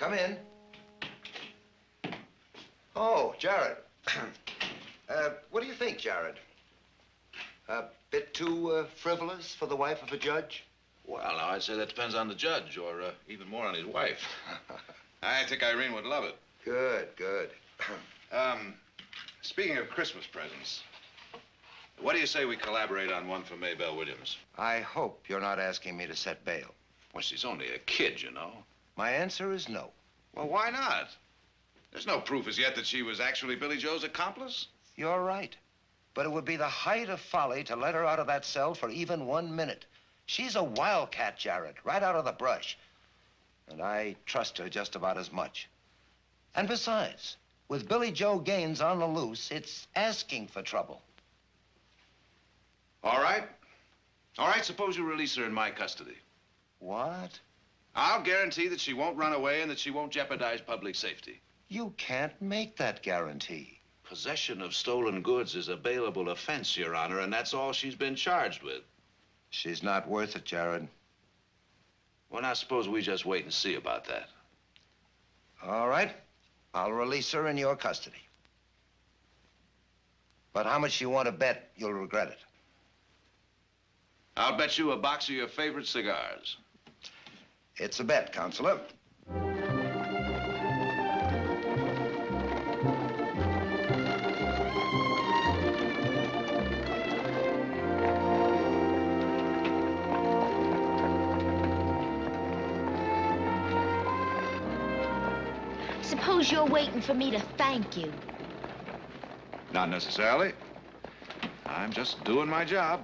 Come in. Oh, Jared. What do you think, Jared? A bit too frivolous for the wife of a judge? Well, now, I'd say that depends on the judge, or even more on his wife. I think Irene would love it. Good, good. Speaking of Christmas presents, what do you say we collaborate on one for Maybelle Williams? I hope you're not asking me to set bail. Well, she's only a kid, you know. My answer is no. Well, why not? There's no proof as yet that she was actually Billy Joe's accomplice. You're right. But it would be the height of folly to let her out of that cell for even 1 minute. She's a wildcat, Jared, right out of the brush. And I trust her just about as much. And besides, with Billy Joe Gaines on the loose, it's asking for trouble. All right. All right, suppose you release her in my custody. What? I'll guarantee that she won't run away and that she won't jeopardize public safety. You can't make that guarantee. Possession of stolen goods is a bailable offense, Your Honor, and that's all she's been charged with. She's not worth it, Jared. Well, now, suppose we just wait and see about that. All right. I'll release her in your custody. But how much you want to bet you'll regret it? I'll bet you a box of your favorite cigars. It's a bet, Counselor. Suppose you're waiting for me to thank you. Not necessarily. I'm just doing my job.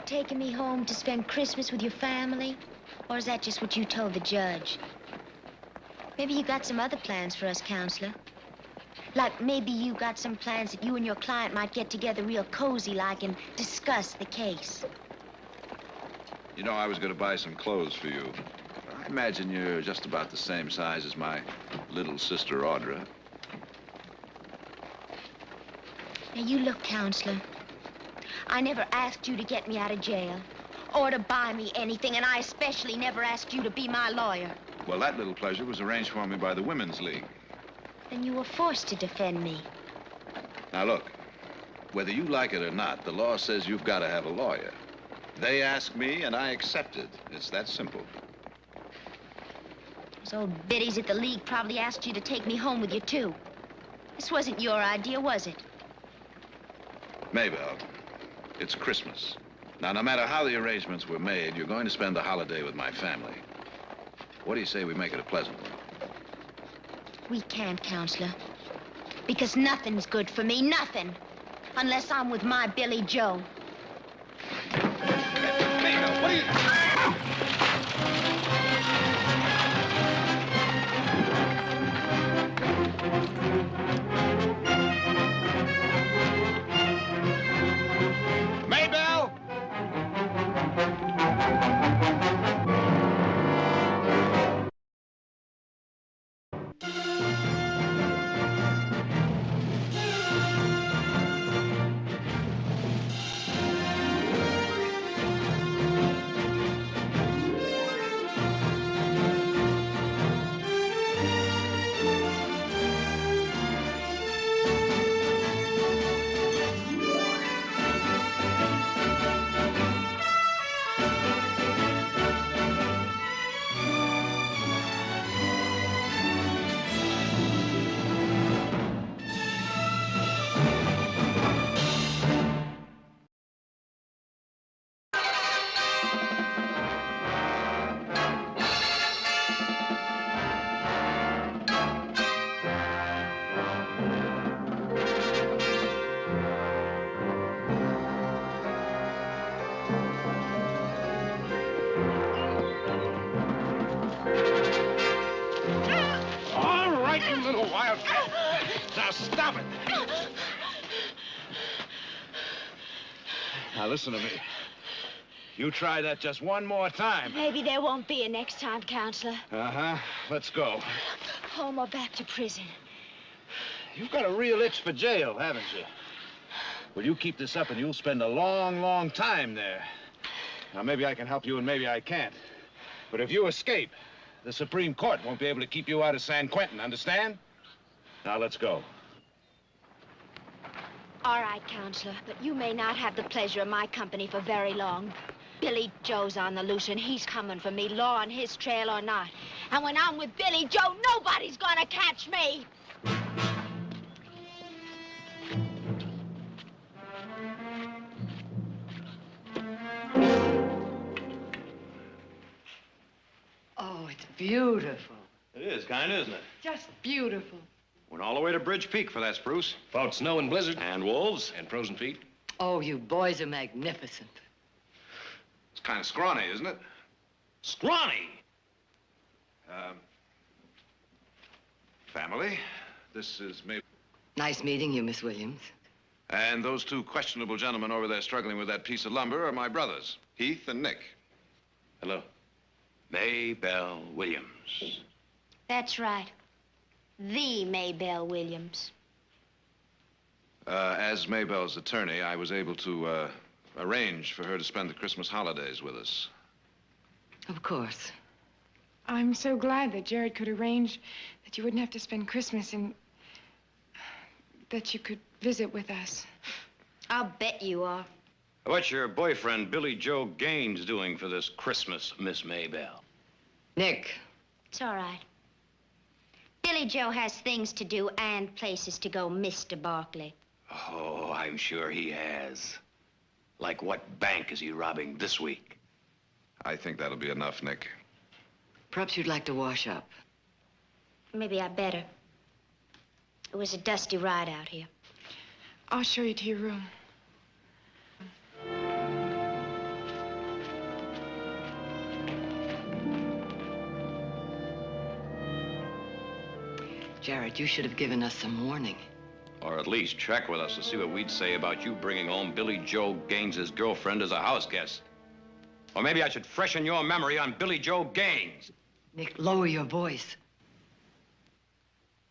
Taking me home to spend Christmas with your family? Or is that just what you told the judge? Maybe you got some other plans for us, Counselor. Like maybe you got some plans that you and your client might get together real cozy-like and discuss the case. You know, I was going to buy some clothes for you. I imagine you're just about the same size as my little sister, Audra. Now, you look, Counselor. I never asked you to get me out of jail or to buy me anything, and I especially never asked you to be my lawyer. Well, that little pleasure was arranged for me by the Women's League. Then you were forced to defend me. Now, look, whether you like it or not, the law says you've got to have a lawyer. They asked me, and I accepted. It's that simple. Those old biddies at the League probably asked you to take me home with you, too. This wasn't your idea, was it? Maybelle, it's Christmas. Now, no matter how the arrangements were made, you're going to spend the holiday with my family. What do you say we make it a pleasant one? We can't, Counselor. Because nothing's good for me, nothing. Unless I'm with my Billy Joe. Maybelle, what are you... Maybelle! Now, stop it. Now, listen to me. You try that just one more time. Maybe there won't be a next time, Counselor. Uh-huh. Let's go. Home or back to prison. You've got a real itch for jail, haven't you? Well, you keep this up and you'll spend a long, long time there. Now, maybe I can help you and maybe I can't. But if you escape, The Supreme Court won't be able to keep you out of San Quentin, understand? Now, let's go. All right, Counselor, but you may not have the pleasure of my company for very long. Billy Joe's on the loose, and he's coming for me, law on his trail or not. And when I'm with Billy Joe, nobody's gonna catch me. Oh, it's beautiful. It is, kind of, isn't it? Just beautiful. Went all the way to Bridge Peak for that spruce. Fought snow and blizzard. And wolves. And frozen feet. Oh, you boys are magnificent. It's kind of scrawny, isn't it? Scrawny! Family, this is Mabel. Nice meeting you, Miss Williams. And those two questionable gentlemen over there struggling with that piece of lumber are my brothers, Heath and Nick. Hello. Maybelle Williams. That's right. The Maybelle Williams. As Maybelle's attorney, I was able to arrange for her to spend the Christmas holidays with us. Of course. I'm so glad that Jared could arrange that you wouldn't have to spend Christmas and that you could visit with us. I'll bet you are. What's your boyfriend, Billy Joe Gaines, doing for this Christmas, Miss Maybelle? Nick. It's all right. Billy Joe has things to do and places to go, Mr. Barkley. Oh, I'm sure he has. Like what bank is he robbing this week? I think that'll be enough, Nick. Perhaps you'd like to wash up. Maybe I better. It was a dusty ride out here. I'll show you to your room. Jared, you should have given us some warning. Or at least check with us to see what we'd say about you bringing home Billy Joe Gaines's girlfriend as a house guest. Or maybe I should freshen your memory on Billy Joe Gaines. Nick, lower your voice.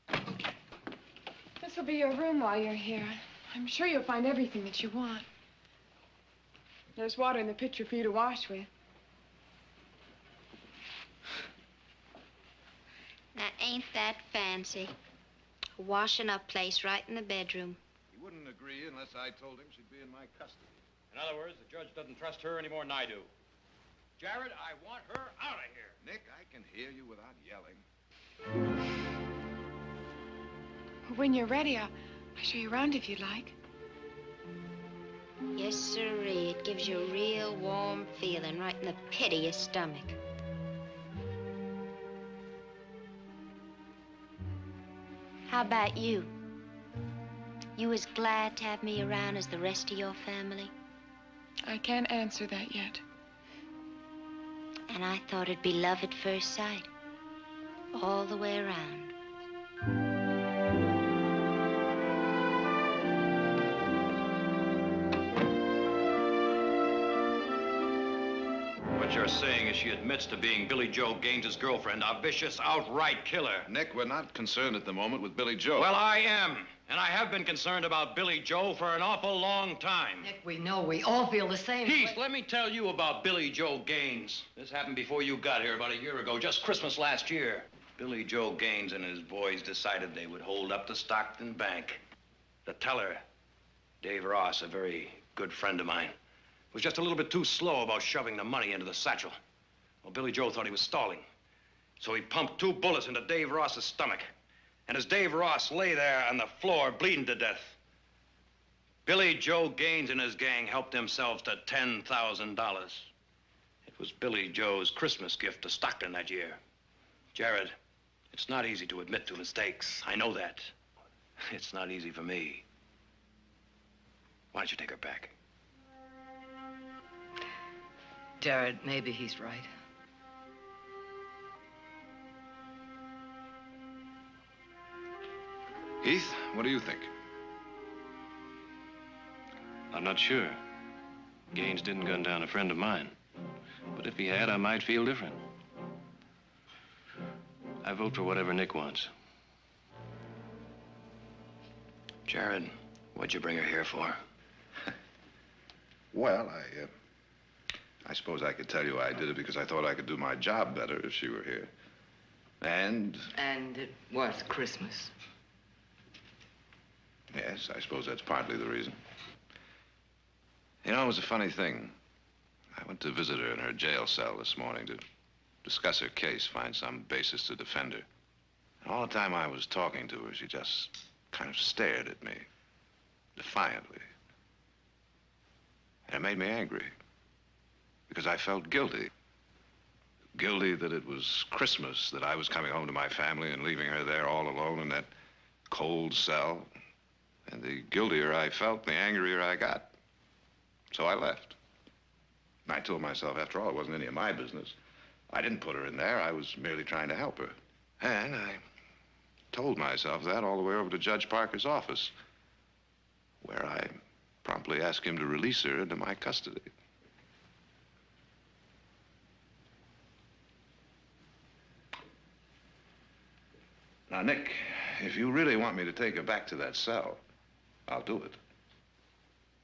This will be your room while you're here. I'm sure you'll find everything that you want. There's water in the pitcher for you to wash with. Now, ain't that fancy? A washing up place right in the bedroom. He wouldn't agree unless I told him she'd be in my custody. In other words, the judge doesn't trust her any more than I do. Jared, I want her out of here. Nick, I can hear you without yelling. When you're ready, I'll show you around if you'd like. Yes, sirree. It gives you a real warm feeling right in the pit of your stomach. How about you? You as glad to have me around as the rest of your family? I can't answer that yet. And I thought it'd be love at first sight. All the way around. What you're saying is she admits to being Billy Joe Gaines's girlfriend, a vicious, outright killer. Nick, we're not concerned at the moment with Billy Joe. Well, I am. And I have been concerned about Billy Joe for an awful long time. Nick, we know. We all feel the same. Heath, let me tell you about Billy Joe Gaines. This happened before you got here about a year ago, just Christmas last year. Billy Joe Gaines and his boys decided they would hold up the Stockton Bank. The teller, Dave Ross, a very good friend of mine, was just a little bit too slow about shoving the money into the satchel. Well, Billy Joe thought he was stalling. So he pumped 2 bullets into Dave Ross's stomach. And as Dave Ross lay there on the floor, bleeding to death, Billy Joe Gaines and his gang helped themselves to $10,000. It was Billy Joe's Christmas gift to Stockton that year. Jared, it's not easy to admit to mistakes. I know that. It's not easy for me. Why don't you take her back? Jared, maybe he's right. Heath, what do you think? I'm not sure. Gaines didn't gun down a friend of mine. But if he had, I might feel different. I vote for whatever Nick wants. Jared, what'd you bring her here for? Well, I suppose I could tell you I did it because I thought I could do my job better if she were here. And? And it was Christmas. Yes, I suppose that's partly the reason. You know, it was a funny thing. I went to visit her in her jail cell this morning to discuss her case, find some basis to defend her. And all the time I was talking to her, she just kind of stared at me, defiantly. And it made me angry, because I felt guilty. Guilty that it was Christmas, that I was coming home to my family and leaving her there all alone in that cold cell. And the guiltier I felt, the angrier I got. So I left. And I told myself, after all, it wasn't any of my business. I didn't put her in there. I was merely trying to help her. And I told myself that all the way over to Judge Parker's office, where I promptly asked him to release her into my custody. Now, Nick, if you really want me to take her back to that cell, I'll do it.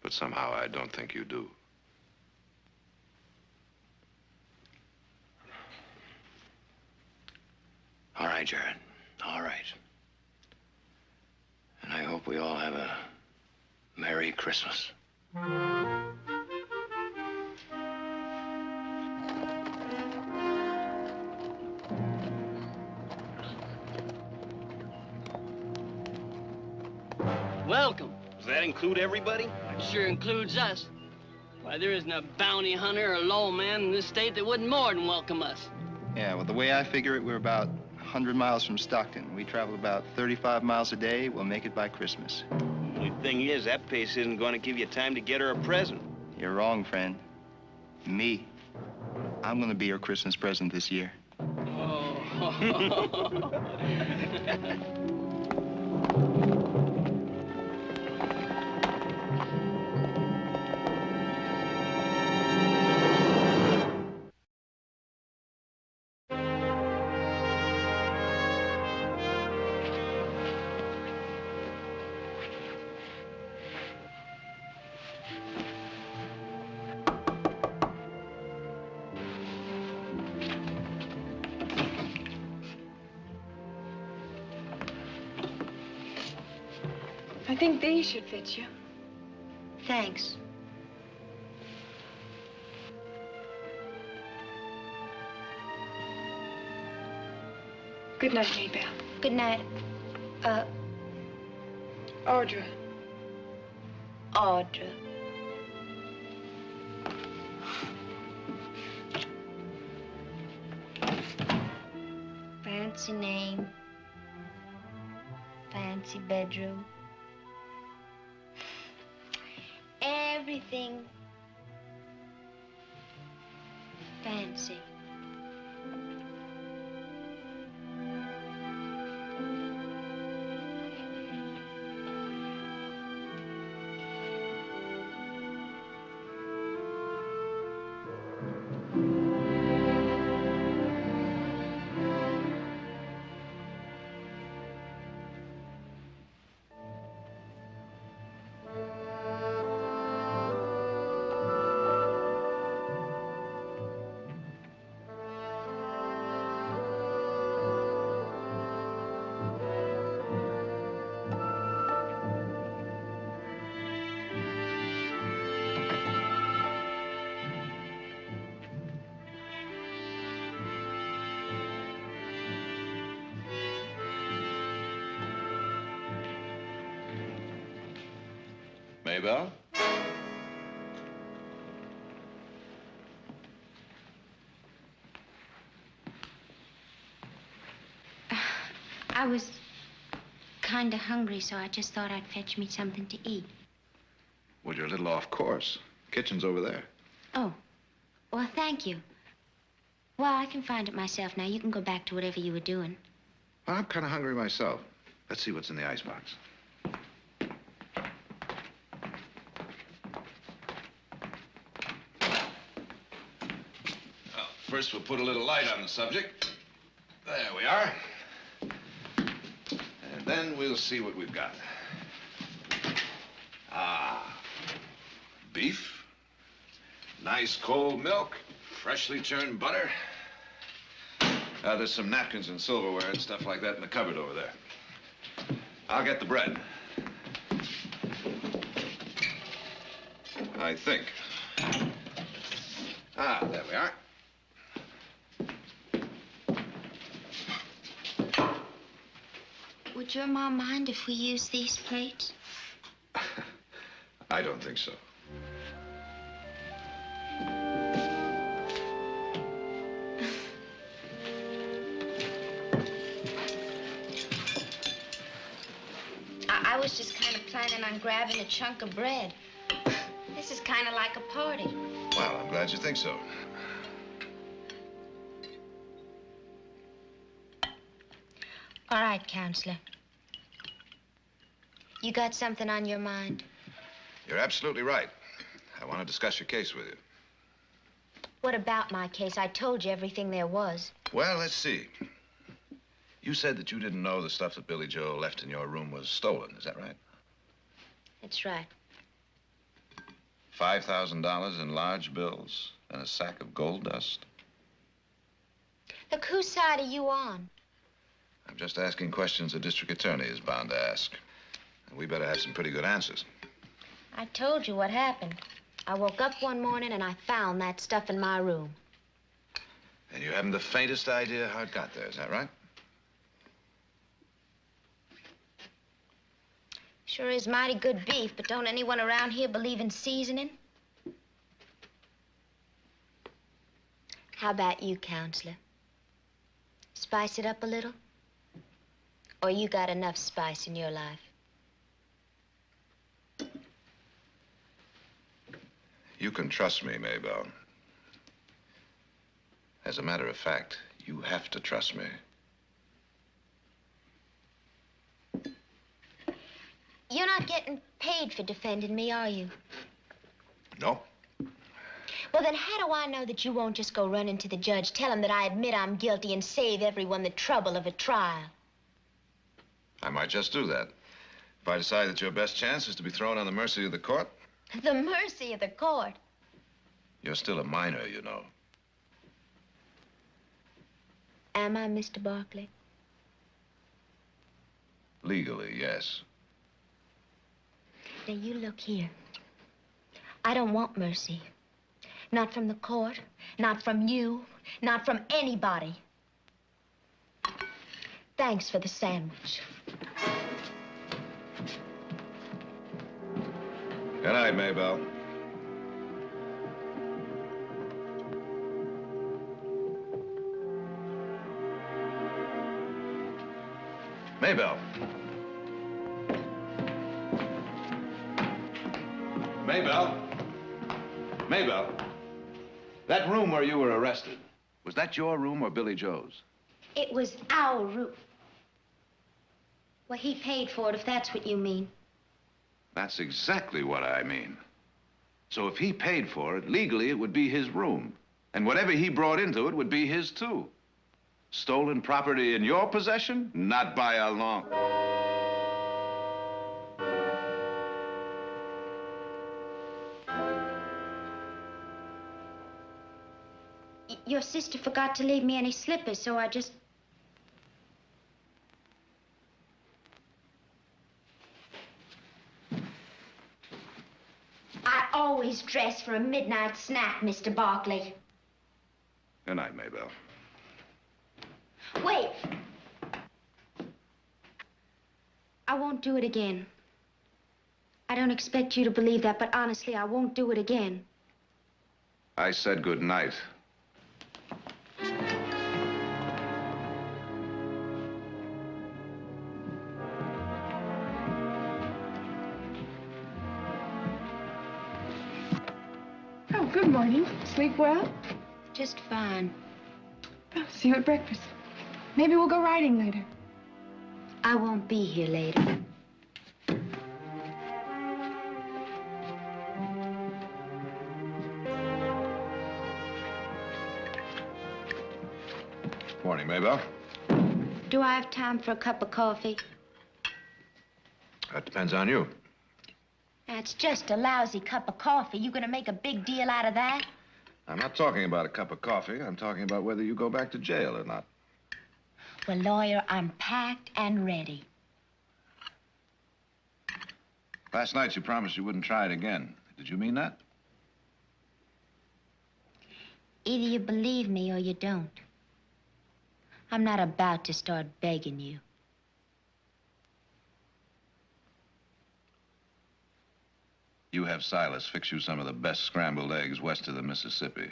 But somehow I don't think you do. All right, Jared. All right. And I hope we all have a Merry Christmas. Welcome. Does that include everybody? It sure includes us. Why, there isn't a bounty hunter or lawman in this state that wouldn't more than welcome us. Yeah, well, the way I figure it, we're about 100 miles from Stockton. We travel about 35 miles a day. We'll make it by Christmas. Only thing is, that pace isn't going to give you time to get her a present. You're wrong, friend. Me. I'm going to be her Christmas present this year. Oh. I think these should fit you. Thanks. Good night, Maybelle. Good night. Audra. Audra. Fancy name. Fancy bedroom. Everything fancy. Maybelle? I was kind of hungry, so I just thought I'd fetch me something to eat. Well, you're a little off course. Kitchen's over there. Oh, well, thank you. Well, I can find it myself now. You can go back to whatever you were doing. Well, I'm kind of hungry myself. Let's see what's in the icebox. Well, first we'll put a little light on the subject. There we are. And then we'll see what we've got. Ah, beef, nice cold milk, freshly churned butter, There's some napkins and silverware and stuff like that in the cupboard over there. I'll get the bread. I think. Ah, there we are. Would your mom mind if we use these plates? I don't think so. I was just kind of planning on grabbing a chunk of bread. This is kind of like a party. Well, I'm glad you think so. All right, Counselor. You got something on your mind? You're absolutely right. I want to discuss your case with you. What about my case? I told you everything there was. Well, let's see. You said that you didn't know the stuff that Billy Joe left in your room was stolen. Is that right? That's right. $5,000 in large bills and a sack of gold dust. Look, whose side are you on? I'm just asking questions a district attorney is bound to ask. And we better have some pretty good answers. I told you what happened. I woke up one morning and I found that stuff in my room. And you haven't the faintest idea how it got there, is that right? Sure is mighty good beef, but don't anyone around here believe in seasoning? How about you, Counselor? Spice it up a little? Or you got enough spice in your life? You can trust me, Maybelle. As a matter of fact, you have to trust me. You're not getting paid for defending me, are you? No. Well, then how do I know that you won't just go running to the judge, tell him that I admit I'm guilty, and save everyone the trouble of a trial? I might just do that. If I decide that your best chance is to be thrown on the mercy of the court. The mercy of the court? You're still a minor, you know. Am I, Mr. Barkley? Legally, yes. Now, you look here. I don't want mercy. Not from the court, not from you, not from anybody. Thanks for the sandwich. Good night, Maybelle. Maybelle. Maybelle. Maybelle. That room where you were arrested, was that your room or Billy Joe's? It was our room. Well, he paid for it, if that's what you mean. That's exactly what I mean. So if he paid for it, legally it would be his room. And whatever he brought into it would be his, too. Stolen property in your possession? Not by a long... Your sister forgot to leave me any slippers, so I just... I always dress for a midnight snack, Mr. Barkley. Good night, Maybelle. Wait. I won't do it again. I don't expect you to believe that, but honestly, I won't do it again. I said good night. Oh, good morning. Sleep well? Just fine. Oh, see you at breakfast. Maybe we'll go riding later. I won't be here later. Morning, Maybelle. Do I have time for a cup of coffee? That depends on you. That's just a lousy cup of coffee. You gonna make a big deal out of that? I'm not talking about a cup of coffee. I'm talking about whether you go back to jail or not. Well, lawyer, I'm packed and ready. Last night you promised you wouldn't try it again. Did you mean that? Either you believe me or you don't. I'm not about to start begging you. You have Silas fix you some of the best scrambled eggs west of the Mississippi.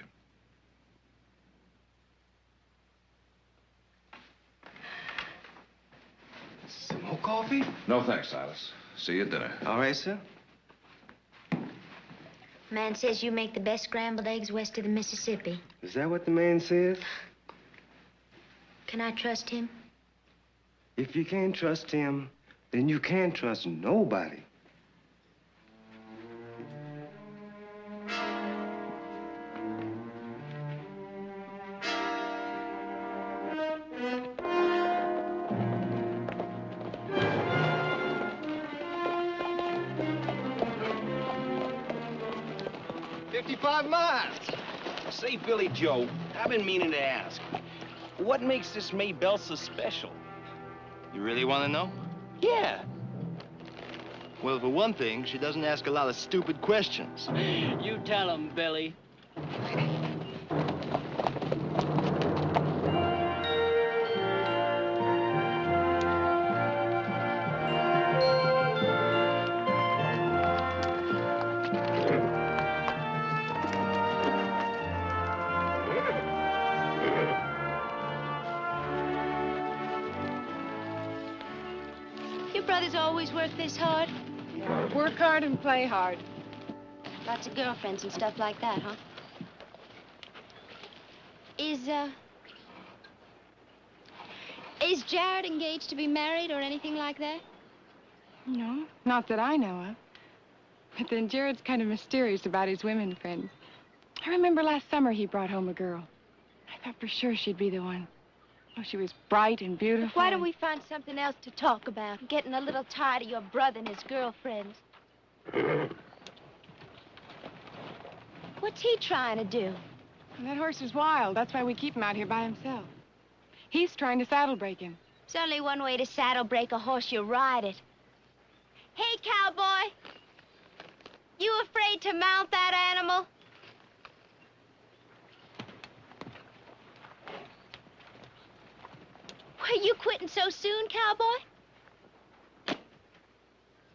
Some more coffee? No thanks, Silas. See you at dinner. All right, sir. Man says you make the best scrambled eggs west of the Mississippi. Is that what the man says? Can I trust him? If you can't trust him, then you can't trust nobody. Say, Billy Joe, I've been meaning to ask. What makes this Maybelle so special? You really want to know? Yeah. Well, for one thing, she doesn't ask a lot of stupid questions. You tell him, Billy. Your brother's always worked this hard? Work hard and play hard. Lots of girlfriends and stuff like that, huh? Is Jared engaged to be married or anything like that? No, not that I know of. But then Jared's kind of mysterious about his women friends. I remember last summer he brought home a girl. I thought for sure she'd be the one. Oh, she was bright and beautiful. Why don't we find something else to talk about? I'm getting a little tired of your brother and his girlfriends. What's he trying to do? That horse is wild. That's why we keep him out here by himself. He's trying to saddle break him. There's only one way to saddle break a horse. You ride it. Hey, cowboy. You afraid to mount that animal? Were you quitting so soon, cowboy?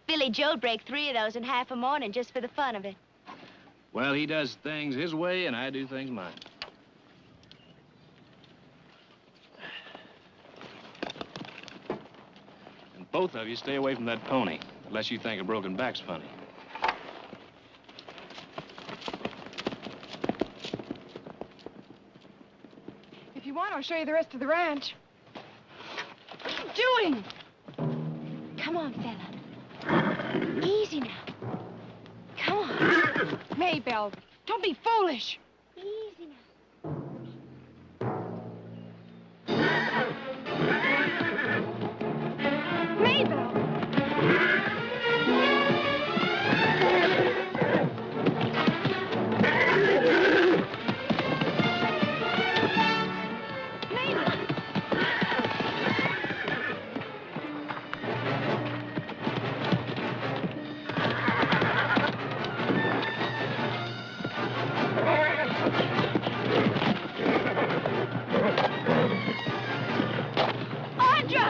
Billy Joe'd break 3 of those in half a morning just for the fun of it. Well, he does things his way, and I do things mine. And both of you stay away from that pony, unless you think a broken back's funny. If you want, I'll show you the rest of the ranch. What are you doing? Come on, fella. Easy now. Come on. Maybelle, don't be foolish. Easy now. Maybelle! Audra!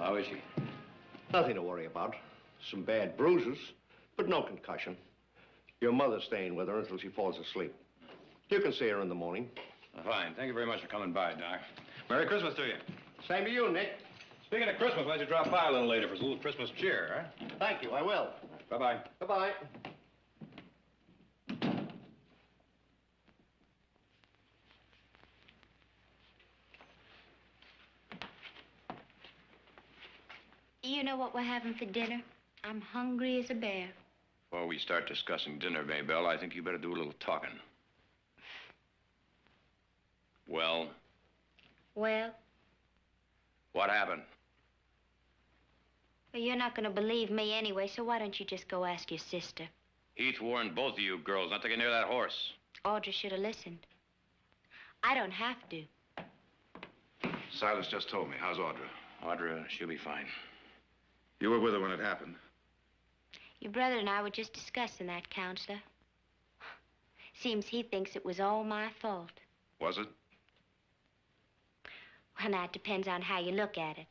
How is she? Nothing to worry about. Some bad bruises, but no concussion. Your mother's staying with her until she falls asleep. You can see her in the morning. Fine. Thank you very much for coming by, Doc. Merry Christmas to you. Same to you, Nick. Speaking of Christmas, why don't you drop by a little later for a little Christmas cheer, huh? Thank you, I will. Bye-bye. Bye-bye. You know what we're having for dinner? I'm hungry as a bear. Before we start discussing dinner, Maybelle, I think you better do a little talking. Well? Well? What happened? Well, you're not going to believe me anyway, so why don't you just go ask your sister? Heath warned both of you girls not to get near that horse. Audra should have listened. I don't have to. Silas just told me. How's Audra? Audra, she'll be fine. You were with her when it happened. Your brother and I were just discussing that, Counselor. Seems he thinks it was all my fault. Was it? Well, now, it depends on how you look at it.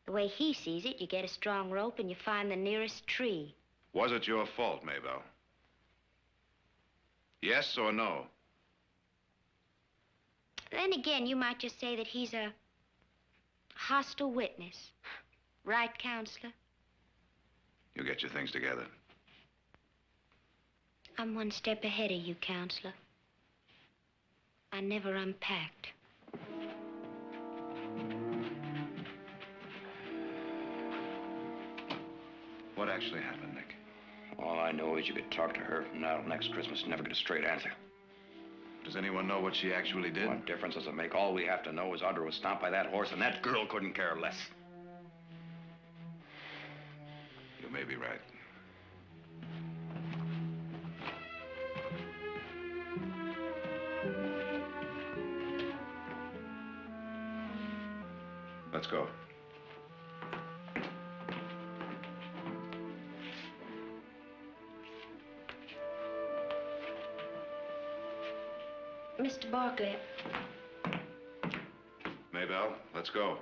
The way he sees it, you get a strong rope and you find the nearest tree. Was it your fault, Maybelle? Yes or no? Then again, you might just say that he's a hostile witness. Right, Counselor? You get your things together. I'm one step ahead of you, Counselor. I never unpacked. What actually happened, Nick? All I know is you could talk to her from now till next Christmas and never get a straight answer. Does anyone know what she actually did? What difference does it make? All we have to know is Audra was stomped by that horse, and that girl couldn't care less. You may be right. Let's go. Mr. Barkley. Maybelle, let's go.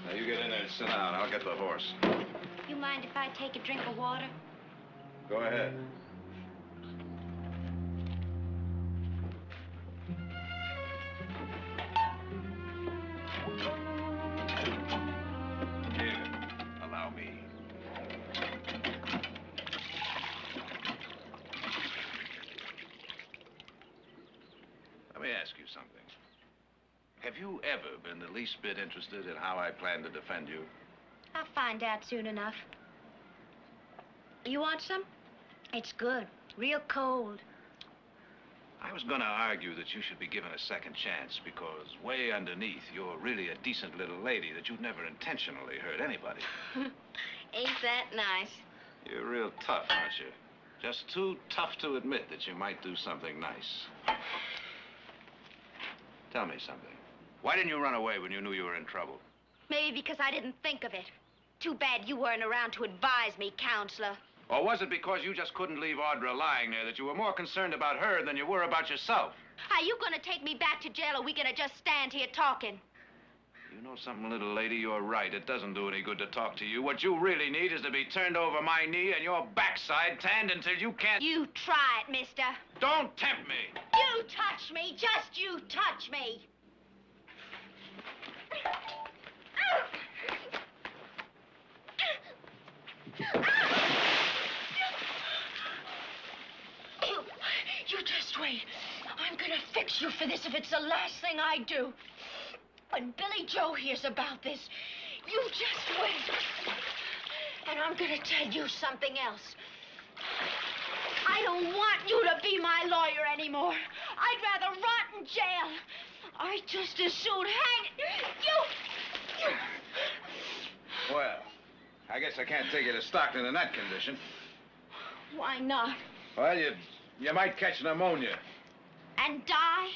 Now you get in there and sit down. I'll get the horse. You mind if I take a drink of water? Go ahead. Here, allow me. Let me ask you something. Have you ever been the least bit interested in how I plan to defend you? I'll find out soon enough. You want some? It's good. Real cold. I was gonna argue that you should be given a second chance because way underneath, you're really a decent little lady that you've never intentionally hurt anybody. Ain't that nice? You're real tough, aren't you? Just too tough to admit that you might do something nice. Tell me something. Why didn't you run away when you knew you were in trouble? Maybe because I didn't think of it. Too bad you weren't around to advise me, Counselor. Or was it because you just couldn't leave Audra lying there that you were more concerned about her than you were about yourself? Are you gonna take me back to jail, or are we gonna just stand here talking? You know something, little lady? You're right. It doesn't do any good to talk to you. What you really need is to be turned over my knee and your backside tanned until you can't... You try it, mister. Don't tempt me. You touch me. Just you touch me. You just wait. I'm gonna fix you for this if it's the last thing I do. When Billy Joe hears about this, you just wait. And I'm gonna tell you something else. I don't want you to be my lawyer anymore. I'd rather rot in jail. I'd just as soon hang you. Well, I guess I can't take you to Stockton in that condition. Why not? Well, you might catch pneumonia. And die?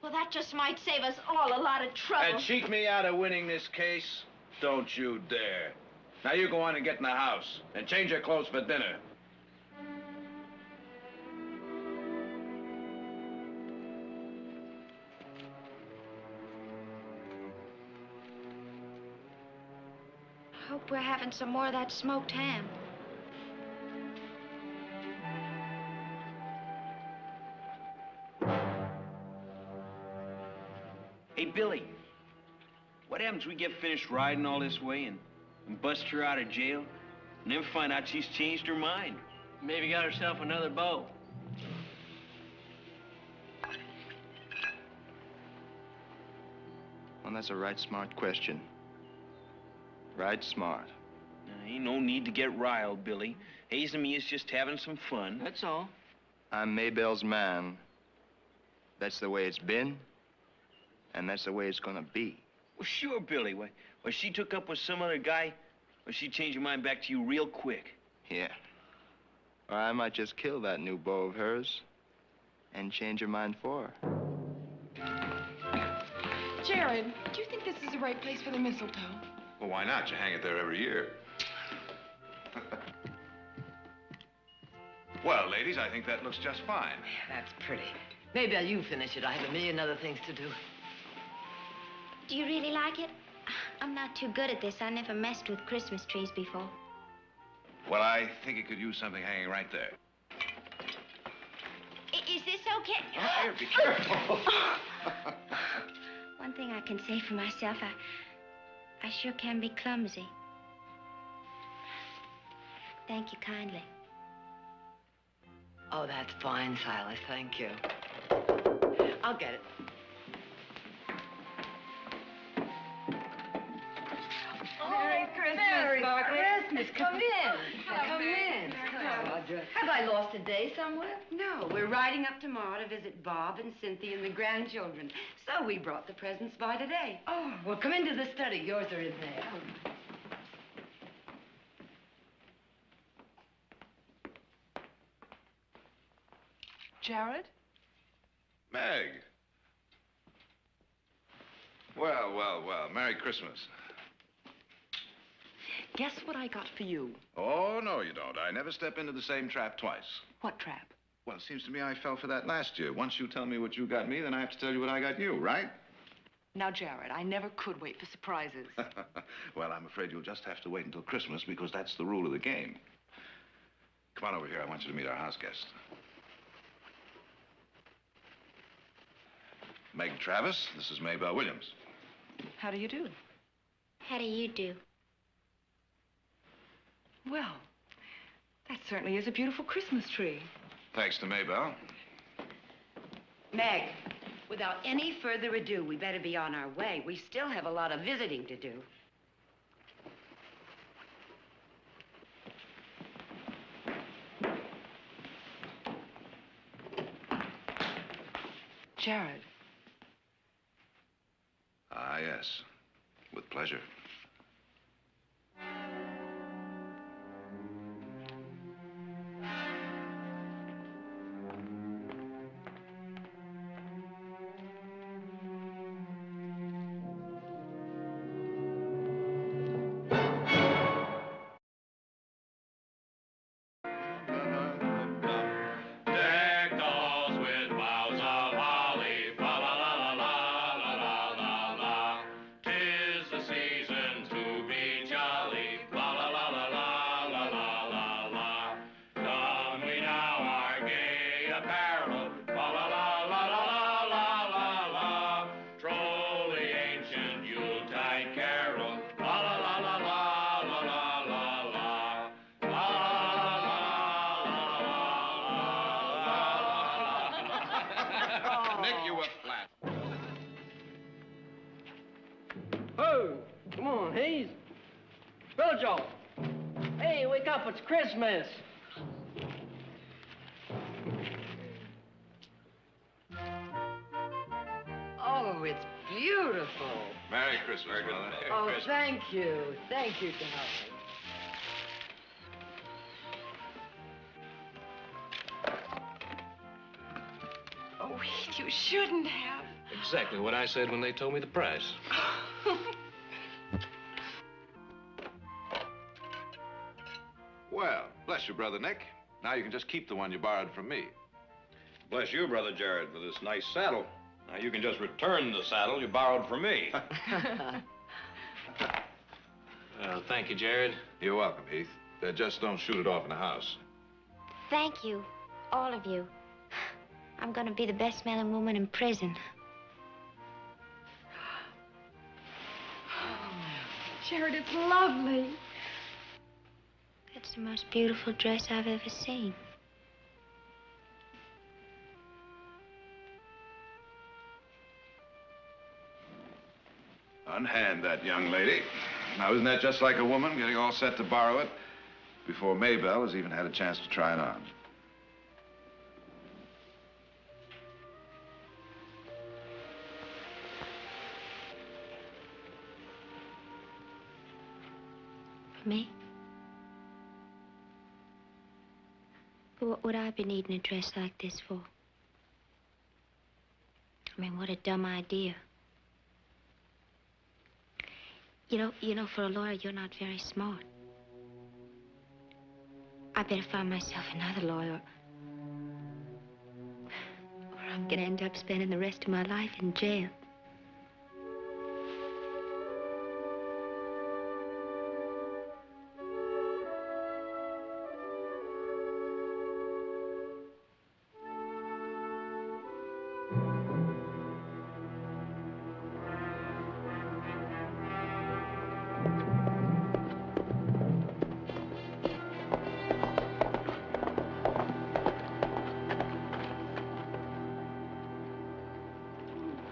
Well, that just might save us all a lot of trouble. And cheat me out of winning this case? Don't you dare. Now you go on and get in the house and change your clothes for dinner. Hope we're having some more of that smoked ham. Hey, Billy, what happens we get finished riding all this way and bust her out of jail and then find out she's changed her mind? Maybe got herself another beau. Well, that's a right smart question. Right smart. Ain't no need to get riled, Billy. Hayes and me is just having some fun. That's all. I'm Maybelle's man. That's the way it's been, and that's the way it's gonna be. Well, sure, Billy. Why, she took up with some other guy, or she changed her mind back to you real quick. Yeah. Or I might just kill that new beau of hers and change her mind for her. Jared, do you think this is the right place for the mistletoe? Well, why not? You hang it there every year. Well, ladies, I think that looks just fine. That's pretty. Maybe you finish it. I have a million other things to do. Do you really like it? I'm not too good at this. I never messed with Christmas trees before. Well, I think it could use something hanging right there. Is this okay? Oh, here, be careful. One thing I can say for myself, I sure can be clumsy. Thank you kindly. Oh, that's fine, Silas. Thank you. I'll get it. Merry Christmas, Barkley. Christmas. Come in. Come in. Hello, Audra. Have I lost a day somewhere? No, we're riding up tomorrow to visit Bob and Cynthia and the grandchildren. So we brought the presents by today. Oh, well, come into the study. Yours are in there. Jared? Meg. Well, well, well. Merry Christmas. Guess what I got for you? Oh, no, you don't. I never step into the same trap twice. What trap? Well, it seems to me I fell for that last year. Once you tell me what you got me, then I have to tell you what I got you, right? Now, Jared, I never could wait for surprises. Well, I'm afraid you'll just have to wait until Christmas because that's the rule of the game. Come on over here. I want you to meet our house guest. Meg Travis, this is Maybelle Williams. How do you do? How do you do? Well, that certainly is a beautiful Christmas tree. Thanks to Maybelle. Meg, without any further ado, we better be on our way. We still have a lot of visiting to do. Jared. Ah, yes. With pleasure. Come on, Hayes. Jojo. Hey, wake up. It's Christmas. Oh, it's beautiful. Merry Christmas, brother. Oh, thank you. Thank you to help me. Oh, you shouldn't have. Exactly what I said when they told me the price. Well, bless you, Brother Nick. Now you can just keep the one you borrowed from me. Bless you, Brother Jared, for this nice saddle. Now you can just return the saddle you borrowed from me. Well, thank you, Jared. You're welcome, Heath. Just don't shoot it off in the house. Thank you, all of you. I'm gonna be the best smelling woman in prison. Jared, it's lovely. It's the most beautiful dress I've ever seen. Unhand that young lady. Now, isn't that just like a woman getting all set to borrow it before Maybelle has even had a chance to try it on? For me? But what would I be needing a dress like this for? I mean, what a dumb idea. You know, for a lawyer, you're not very smart. I better find myself another lawyer. Or I'm gonna end up spending the rest of my life in jail.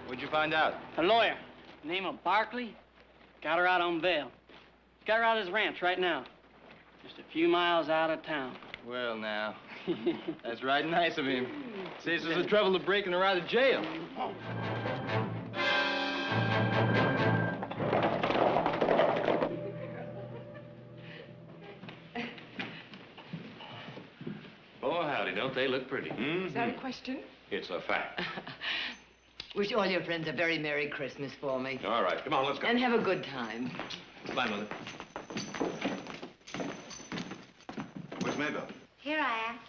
What'd you find out? A lawyer, name of Barkley, got her out on bail. He's got her out at his ranch right now, just a few miles out of town. Well, now, that's right nice of him. Saves us the trouble of breaking her out of jail. Oh, howdy, don't they look pretty? Is that a question? It's a fact. Wish all your friends a very Merry Christmas for me. All right, come on, let's go. And have a good time. Bye, Mother. Where's Maybelle? Here I am.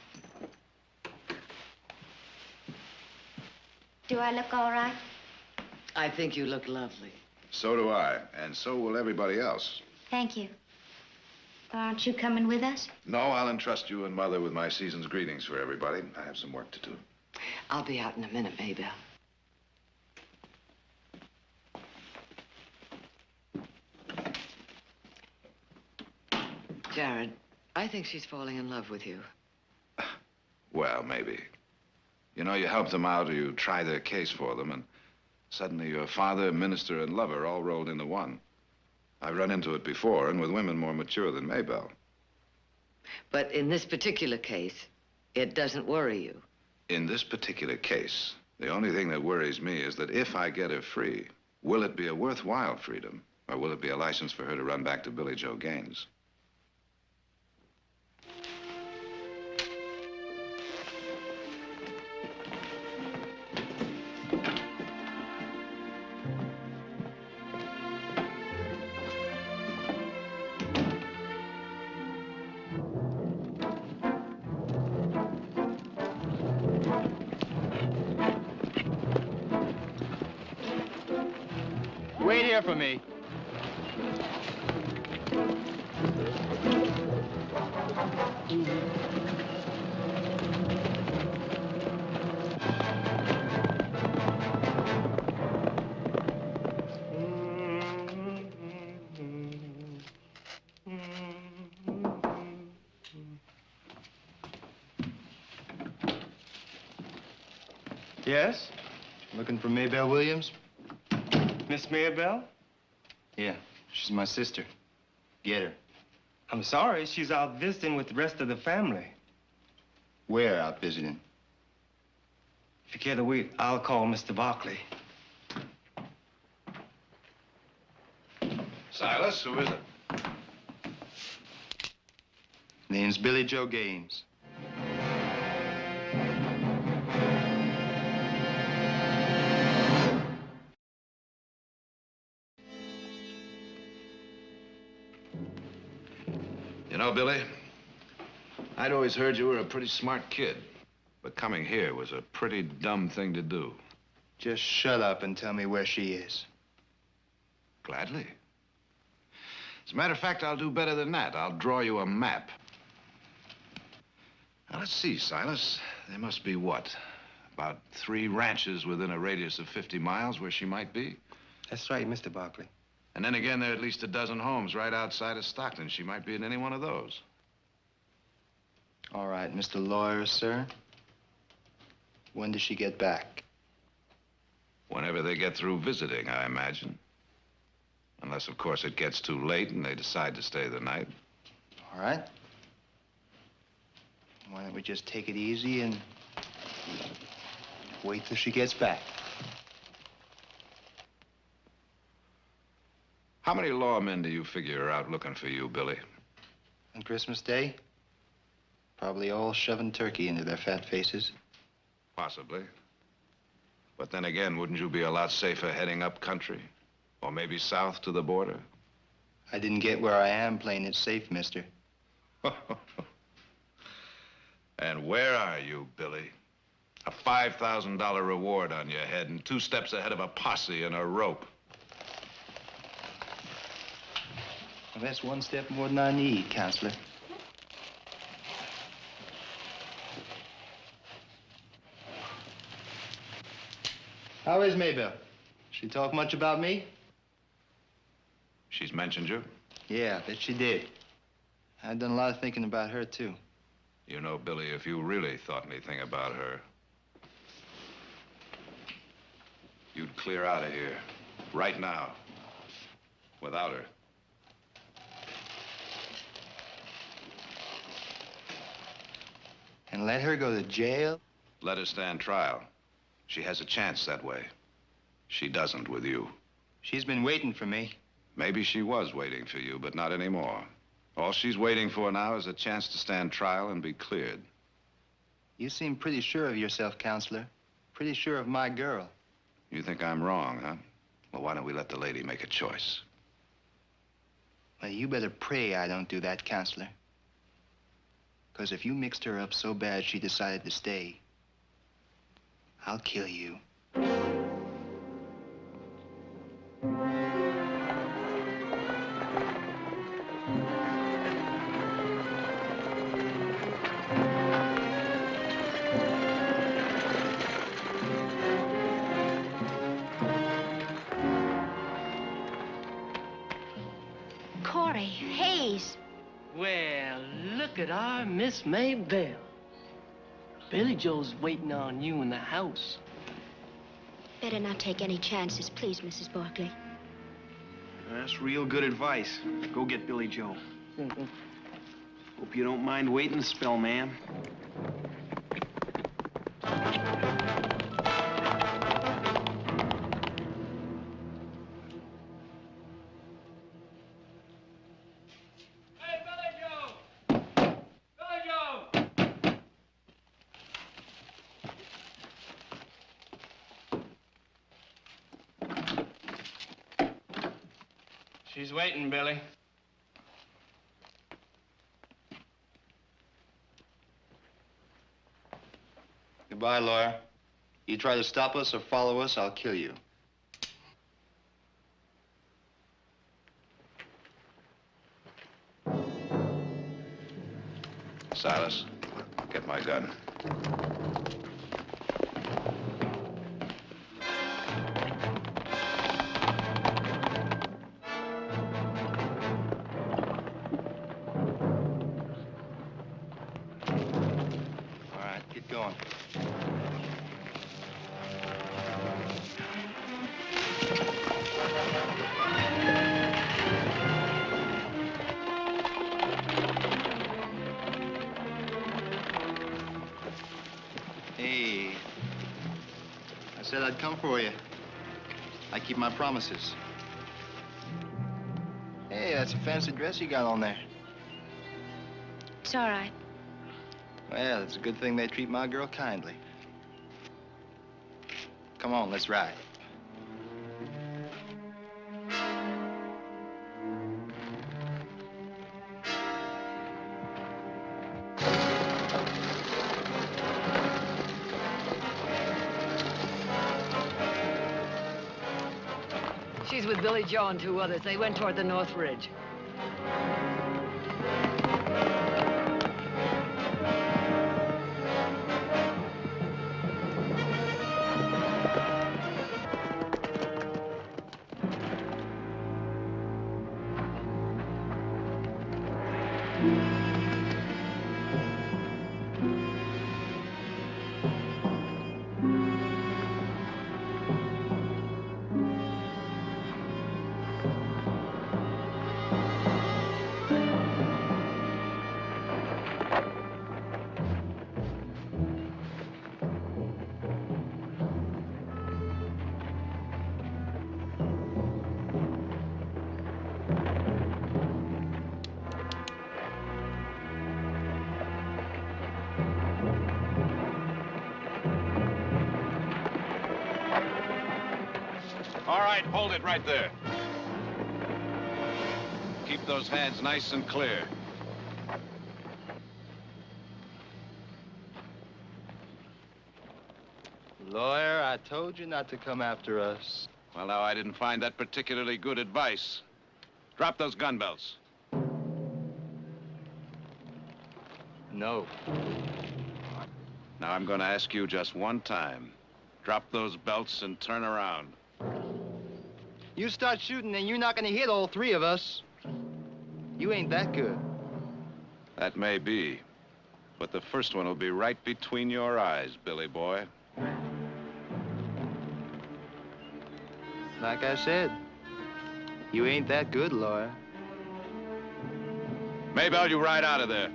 Do I look all right? I think you look lovely. So do I, and so will everybody else. Thank you. Aren't you coming with us? No, I'll entrust you and Mother with my season's greetings for everybody. I have some work to do. I'll be out in a minute, Maybelle. Jared, I think she's falling in love with you. Well, maybe. You know, you help them out or you try their case for them, and suddenly your father, minister, and lover all rolled into one. I've run into it before, and with women more mature than Maybelle. But in this particular case, it doesn't worry you. In this particular case, the only thing that worries me is that if I get her free, will it be a worthwhile freedom, or will it be a license for her to run back to Billy Joe Gaines? Wait here for me. Yes? Looking for Maybelle Williams? Miss Maybelle? Yeah, she's my sister. Get her. I'm sorry, she's out visiting with the rest of the family. Where out visiting? If you care to wait, I'll call Mr. Barkley. Silas, who is it? Name's Billy Joe Gaines. You know, Billy, I'd always heard you were a pretty smart kid. But coming here was a pretty dumb thing to do. Just shut up and tell me where she is. Gladly. As a matter of fact, I'll do better than that. I'll draw you a map. Now, let's see, Silas. There must be what? About 3 ranches within a radius of 50 miles where she might be? That's right, Mr. Barkley. And then again, there are at least a dozen homes right outside of Stockton. She might be in any one of those. All right, Mr. Lawyer, sir. When does she get back? Whenever they get through visiting, I imagine. Unless, of course, it gets too late and they decide to stay the night. All right. Why don't we just take it easy and wait till she gets back? How many lawmen do you figure are out looking for you, Billy? On Christmas Day? Probably all shoving turkey into their fat faces. Possibly. But then again, wouldn't you be a lot safer heading up country? Or maybe south to the border? I didn't get where I am playing it safe, mister. And where are you, Billy? A $5,000 reward on your head and 2 steps ahead of a posse and a rope. Well, that's 1 step more than I need, counselor. How is Maybelle? She talk much about me? She's mentioned you? Yeah, bet she did. I've done a lot of thinking about her, too. You know, Billy, if you really thought anything about her, you'd clear out of here right now without her. And let her go to jail? Let her stand trial. She has a chance that way. She doesn't with you. She's been waiting for me. Maybe she was waiting for you, but not anymore. All she's waiting for now is a chance to stand trial and be cleared. You seem pretty sure of yourself, counselor. Pretty sure of my girl. You think I'm wrong, huh? Well, why don't we let the lady make a choice? Well, you better pray I don't do that, counselor. Because if you mixed her up so bad she decided to stay, I'll kill you. Corey, Hayes. Well, look at our Miss Maybelle. Billy Joe's waiting on you in the house. Better not take any chances, please, Mrs. Barkley. That's real good advice. Go get Billy Joe. Hope you don't mind waiting a spell, ma'am. She's waiting, Billy. Goodbye, lawyer. You try to stop us or follow us, I'll kill you. Silas, get my gun. All right, get going. Hey, I said I'd come for you. I keep my promises. Hey, that's a fancy dress you got on there. It's all right. Well, it's a good thing they treat my girl kindly. Come on, let's ride. He's with Billy Joe and 2 others. They went toward the North Ridge. All right, hold it right there. Keep those hands nice and clear. Lawyer, I told you not to come after us. Well, now, I didn't find that particularly good advice. Drop those gun belts. No. Now, I'm going to ask you just one time. Drop those belts and turn around. You start shooting and you're not gonna hit all 3 of us. You ain't that good. That may be. But the first one will be right between your eyes, Billy boy. Like I said, you ain't that good, lawyer. Maybelle, you ride out of there.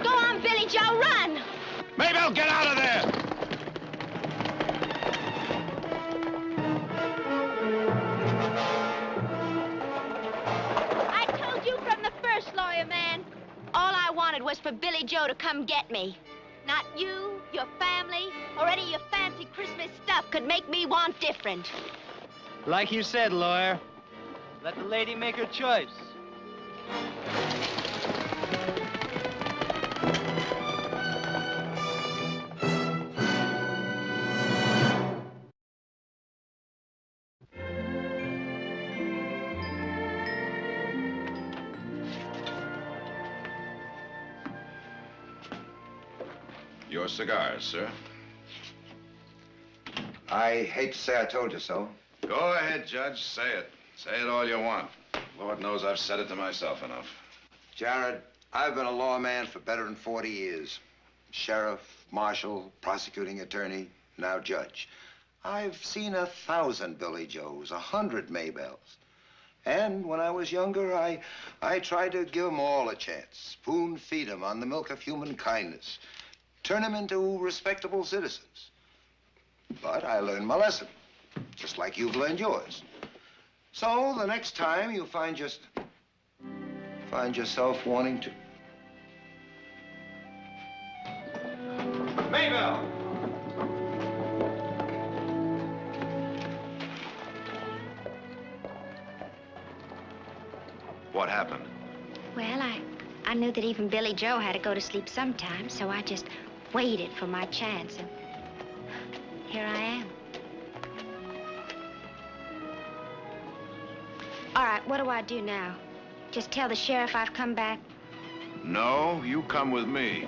Go on, Billy Joe, run! Maybelle, get out of there! I told you from the first, lawyer man. All I wanted was for Billy Joe to come get me. Not you, your family, or any of your fancy Christmas stuff could make me want different. Like you said, lawyer, let the lady make her choice. Your cigars, sir. I hate to say I told you so. Go ahead, Judge. Say it. Say it all you want. Lord knows I've said it to myself enough. Jared, I've been a lawman for better than 40 years. Sheriff, marshal, prosecuting attorney, now judge. I've seen 1,000 Billy Joes, 100 Maybelles. And when I was younger, I tried to give them all a chance. Spoon-feed them on the milk of human kindness. Turn them into respectable citizens. But I learned my lesson, just like you've learned yours. So the next time you find yourself wanting to... Maybelle! What happened? Well, I knew that even Billy Joe had to go to sleep sometime, so I just waited for my chance, and here I am. All right, what do I do now? Just tell the sheriff I've come back? No, you come with me.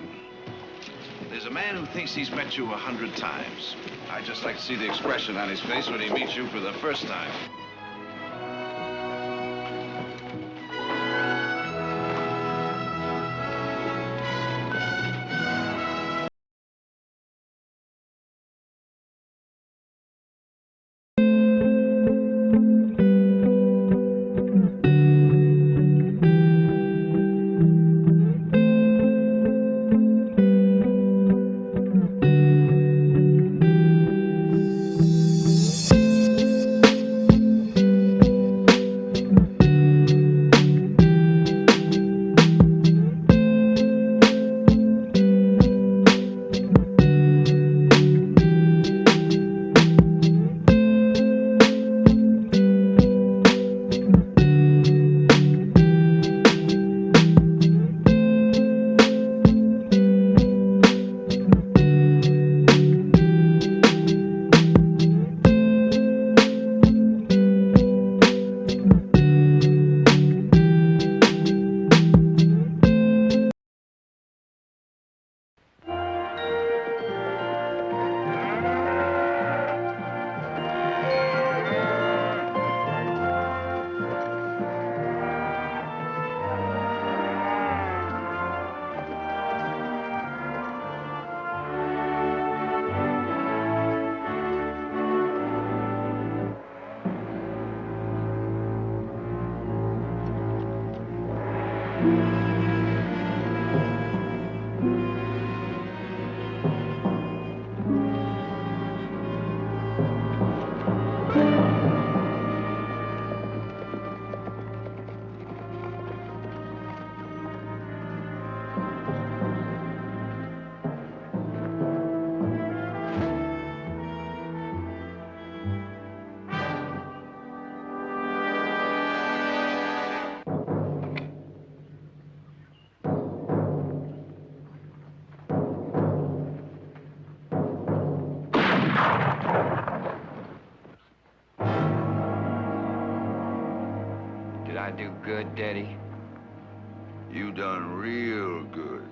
There's a man who thinks he's met you 100 times. I'd just like to see the expression on his face when he meets you for the first time. Did I do good, Daddy? You done real good.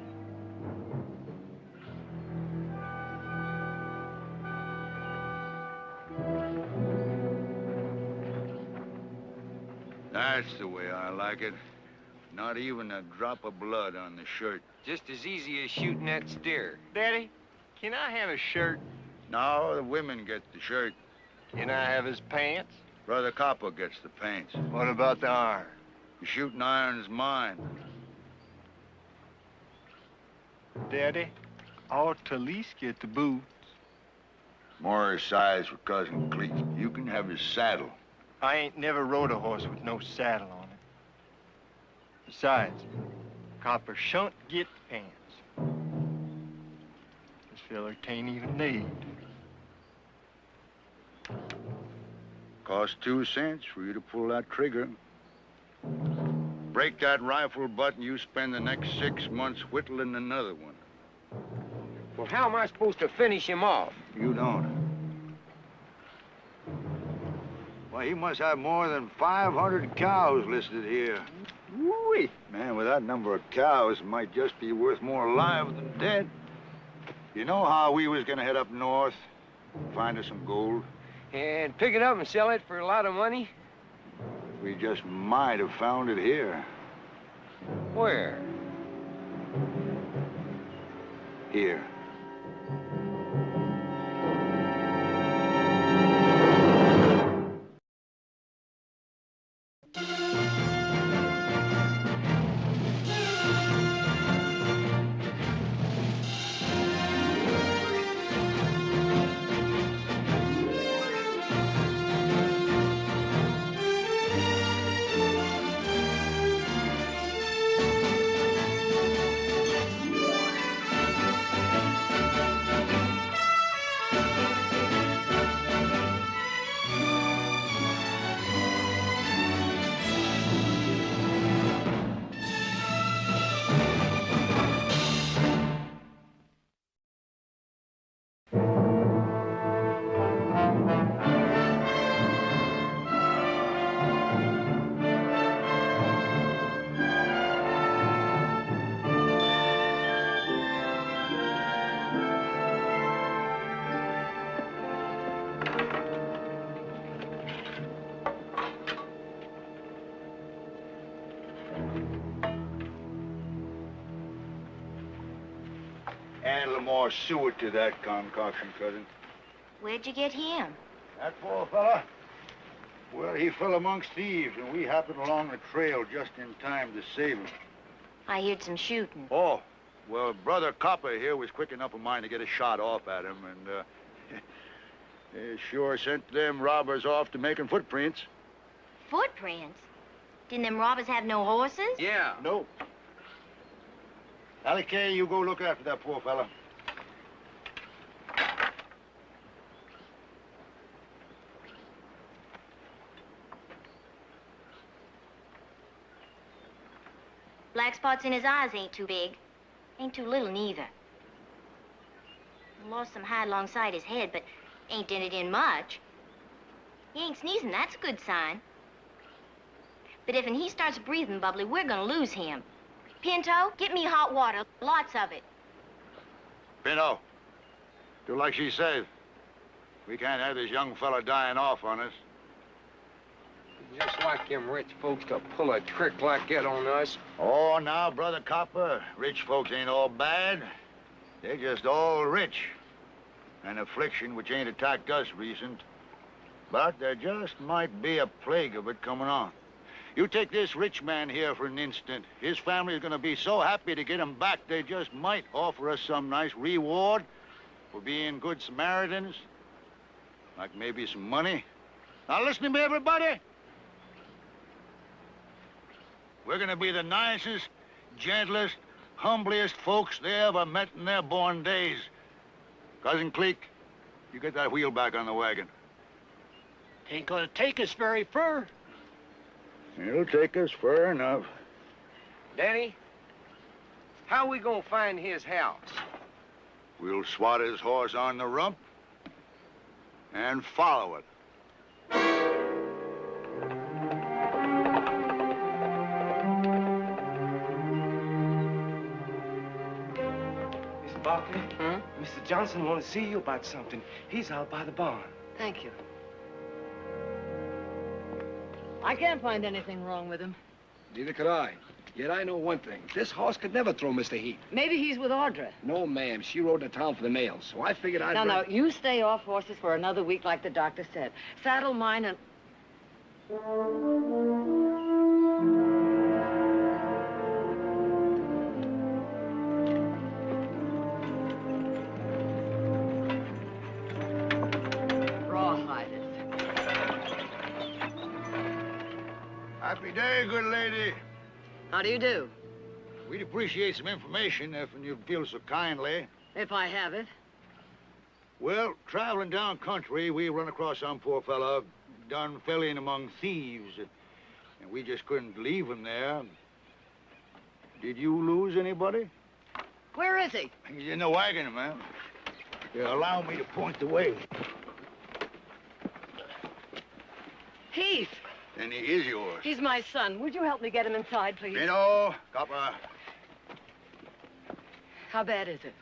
That's the way I like it. Not even a drop of blood on the shirt. Just as easy as shooting that steer. Daddy, can I have a shirt? No, the women get the shirt. Can I have his pants? Brother Copper gets the pants. What about the iron? The shooting iron's mine. Daddy, I ought to at least get the boots. More size for Cousin Cleek. You can have his saddle. I ain't never rode a horse with no saddle on it. Besides, Copper shan't get the pants. This feller can't even lead. Cost 2 cents for you to pull that trigger. Break that rifle butt and you spend the next 6 months whittling another one. Well, how am I supposed to finish him off? You don't. Well, he must have more than 500 cows listed here. Woo-wee. Man, with that number of cows, it might just be worth more alive than dead. You know how we was gonna head up north, find us some gold? And pick it up and sell it for a lot of money? We just might have found it here. Where? Here. Add a little more suet to that concoction, cousin. Where'd you get him? That poor fella? Well, he fell amongst thieves, and we happened along the trail just in time to save him. I heard some shooting. Oh, well, Brother Copper here was quick enough of mine to get a shot off at him, and, they sure sent them robbers off to making footprints. Footprints? Didn't them robbers have no horses? Yeah. Nope. Allie Kay, you go look after that poor fella. Black spots in his eyes ain't too big. Ain't too little neither. Lost some hide alongside his head, but ain't dented in much. He ain't sneezing, that's a good sign. But if he starts breathing bubbly, we're gonna lose him. Pinto, get me hot water, lots of it. Pinto, do like she says. We can't have this young fella dying off on us. Just like them rich folks to pull a trick like that on us. Oh, now, Brother Copper, rich folks ain't all bad. They're just all rich. An affliction which ain't attacked us recent. But there just might be a plague of it coming on. You take this rich man here for an instant. His family is going to be so happy to get him back, they just might offer us some nice reward for being good Samaritans. Like maybe some money. Now listen to me, everybody. We're going to be the nicest, gentlest, humblest folks they ever met in their born days. Cousin Cleek, you get that wheel back on the wagon. Ain't gonna take us very far. It'll take us far enough. Danny, how we gonna find his house? We'll swat his horse on the rump and follow it. Barkley. Huh? Mr. Johnson wants to see you about something. He's out by the barn. Thank you. I can't find anything wrong with him. Neither could I. Yet I know one thing. This horse could never throw Mr. Heat. Maybe he's with Audra. No, ma'am. She rode to town for the mail, so I figured I'd... Now, you stay off horses for another week like the doctor said. Saddle mine and... Rawhide it. Happy day, good lady. How do you do? We'd appreciate some information if you feel so kindly. If I have it. Well, traveling down country, we run across some poor fellow done fell in among thieves. And we just couldn't leave him there. Did you lose anybody? Where is he? He's in the wagon, ma'am. Allow me to point the way. Heath. And he is yours. He's my son. Would you help me get him inside, please? Vito, copper. How bad is it?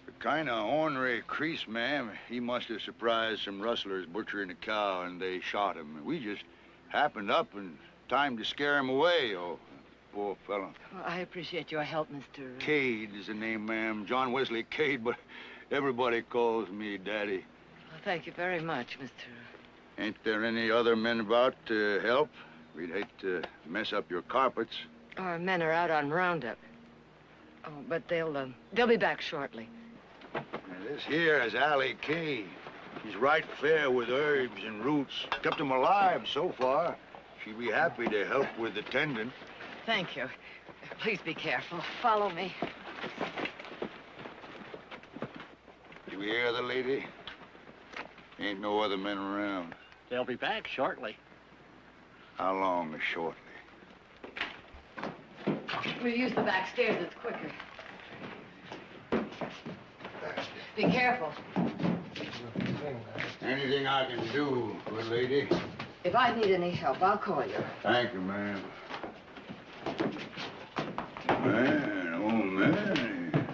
A kind of ornery crease, ma'am. He must have surprised some rustlers butchering a cow, and they shot him. We just happened up in time to scare him away. Oh, poor fellow. Well, I appreciate your help, Mr. Cade is the name, ma'am. John Wesley Cade, but everybody calls me Daddy. Well, thank you very much, Mr. Ain't there any other men about to help? We'd hate to mess up your carpets. Our men are out on roundup. Oh, but they'll be back shortly. Now, this here is Allie Kay. He's right fair with herbs and roots. Kept him alive so far. She'd be happy to help with the tendon. Thank you. Please be careful. Follow me. You hear the lady? Ain't no other men around. They'll be back shortly. How long is shortly? We'll use the back stairs. It's quicker. Be careful. Anything I can do, good lady? If I need any help, I'll call you. Thank you, ma'am. Man, oh, man.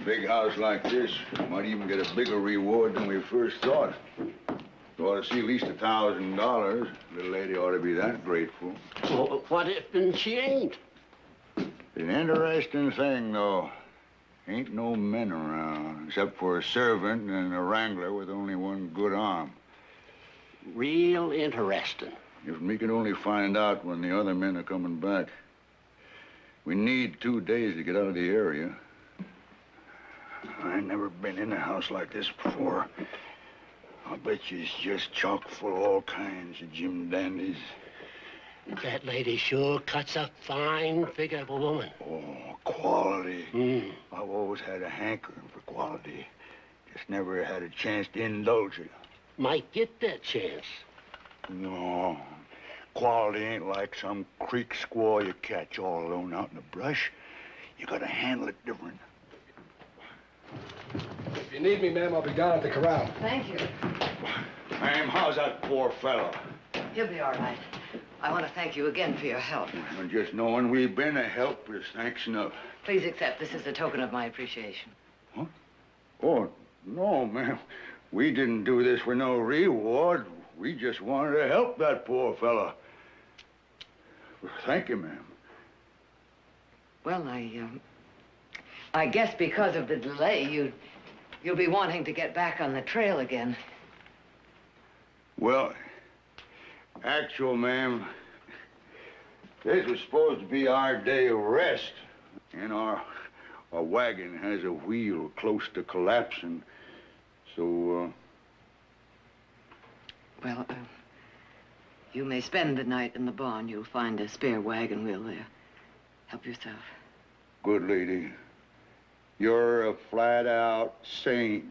Big house like this might even get a bigger reward than we first thought. You ought to see at least $1,000. Little lady ought to be that grateful. Well, what if she ain't? An interesting thing, though. Ain't no men around, except for a servant and a wrangler with only one good arm. Real interesting. If we could only find out when the other men are coming back. We need 2 days to get out of the area. I never been in a house like this before. I bet you it's just chock full of all kinds of Jim dandies. That lady sure cuts a fine figure of a woman. Oh, quality. I've always had a hankering for quality. Just never had a chance to indulge it. Might get that chance. No. Quality ain't like some creek squaw you catch all alone out in the brush. You gotta handle it different. If you need me, ma'am, I'll be down at the corral. Thank you. Ma'am, how's that poor fellow? He'll be all right. I want to thank you again for your help. And just knowing we've been a help is thanks enough. Please accept this as a token of my appreciation. Huh? Oh, no, ma'am. We didn't do this for no reward. We just wanted to help that poor fellow. Thank you, ma'am. Well, I guess because of the delay, you'll be wanting to get back on the trail again. Well, actual, ma'am, this was supposed to be our day of rest. And our wagon has a wheel close to collapsing. So, Well, you may spend the night in the barn. You'll find a spare wagon wheel there. Help yourself. Good lady. You're a flat-out saint.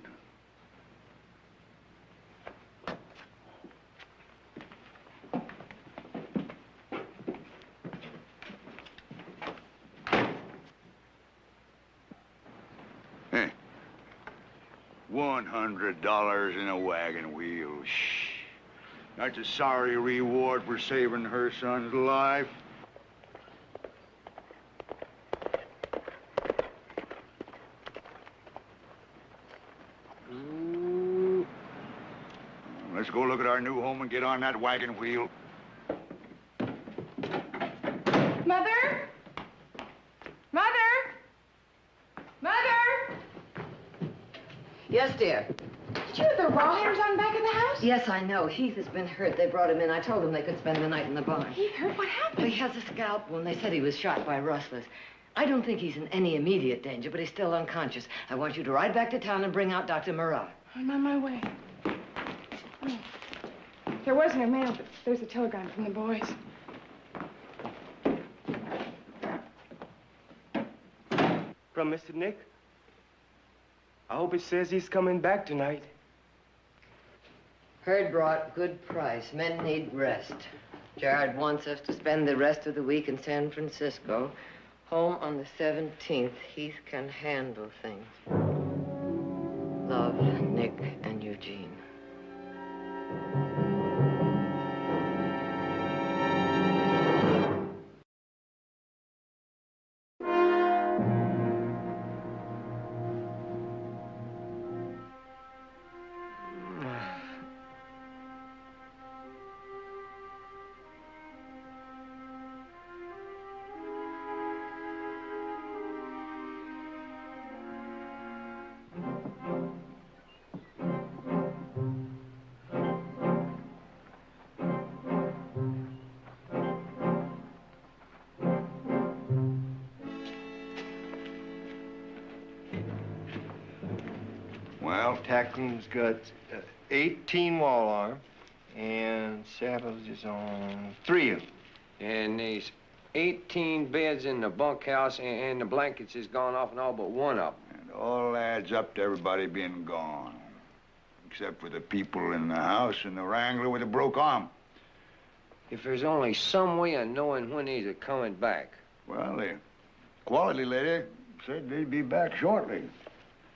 Hey, $100 in a wagon wheel. Shh. That's a sorry reward for saving her son's life. Let's go look at our new home and get on that wagon wheel. Mother? Mother? Mother? Yes, dear. Did you have the raw hairs on back of the house? Yes, I know. Heath has been hurt. They brought him in. I told them they could spend the night in the barn. Heath hurt? What happened? He has a scalp wound. They said he was shot by rustlers. I don't think he's in any immediate danger, but he's still unconscious. I want you to ride back to town and bring out Dr. Murat. I'm on my way. There wasn't a mail, but there's a telegram from the boys. From Mr. Nick? I hope it says he's coming back tonight. Herd brought, good price. Men need rest. Jared wants us to spend the rest of the week in San Francisco. Home on the 17th. Heath can handle things. Love, Nick and Eugene. Well? Tacklin's got 18 wall arm, and saddles is on 3 of them. And there's 18 beds in the bunkhouse, and the blankets is gone off and all but one of them. It all adds up to everybody being gone. Except for the people in the house and the wrangler with a broke arm. If there's only some way of knowing when these are coming back. Well, the quality lady said they'd be back shortly.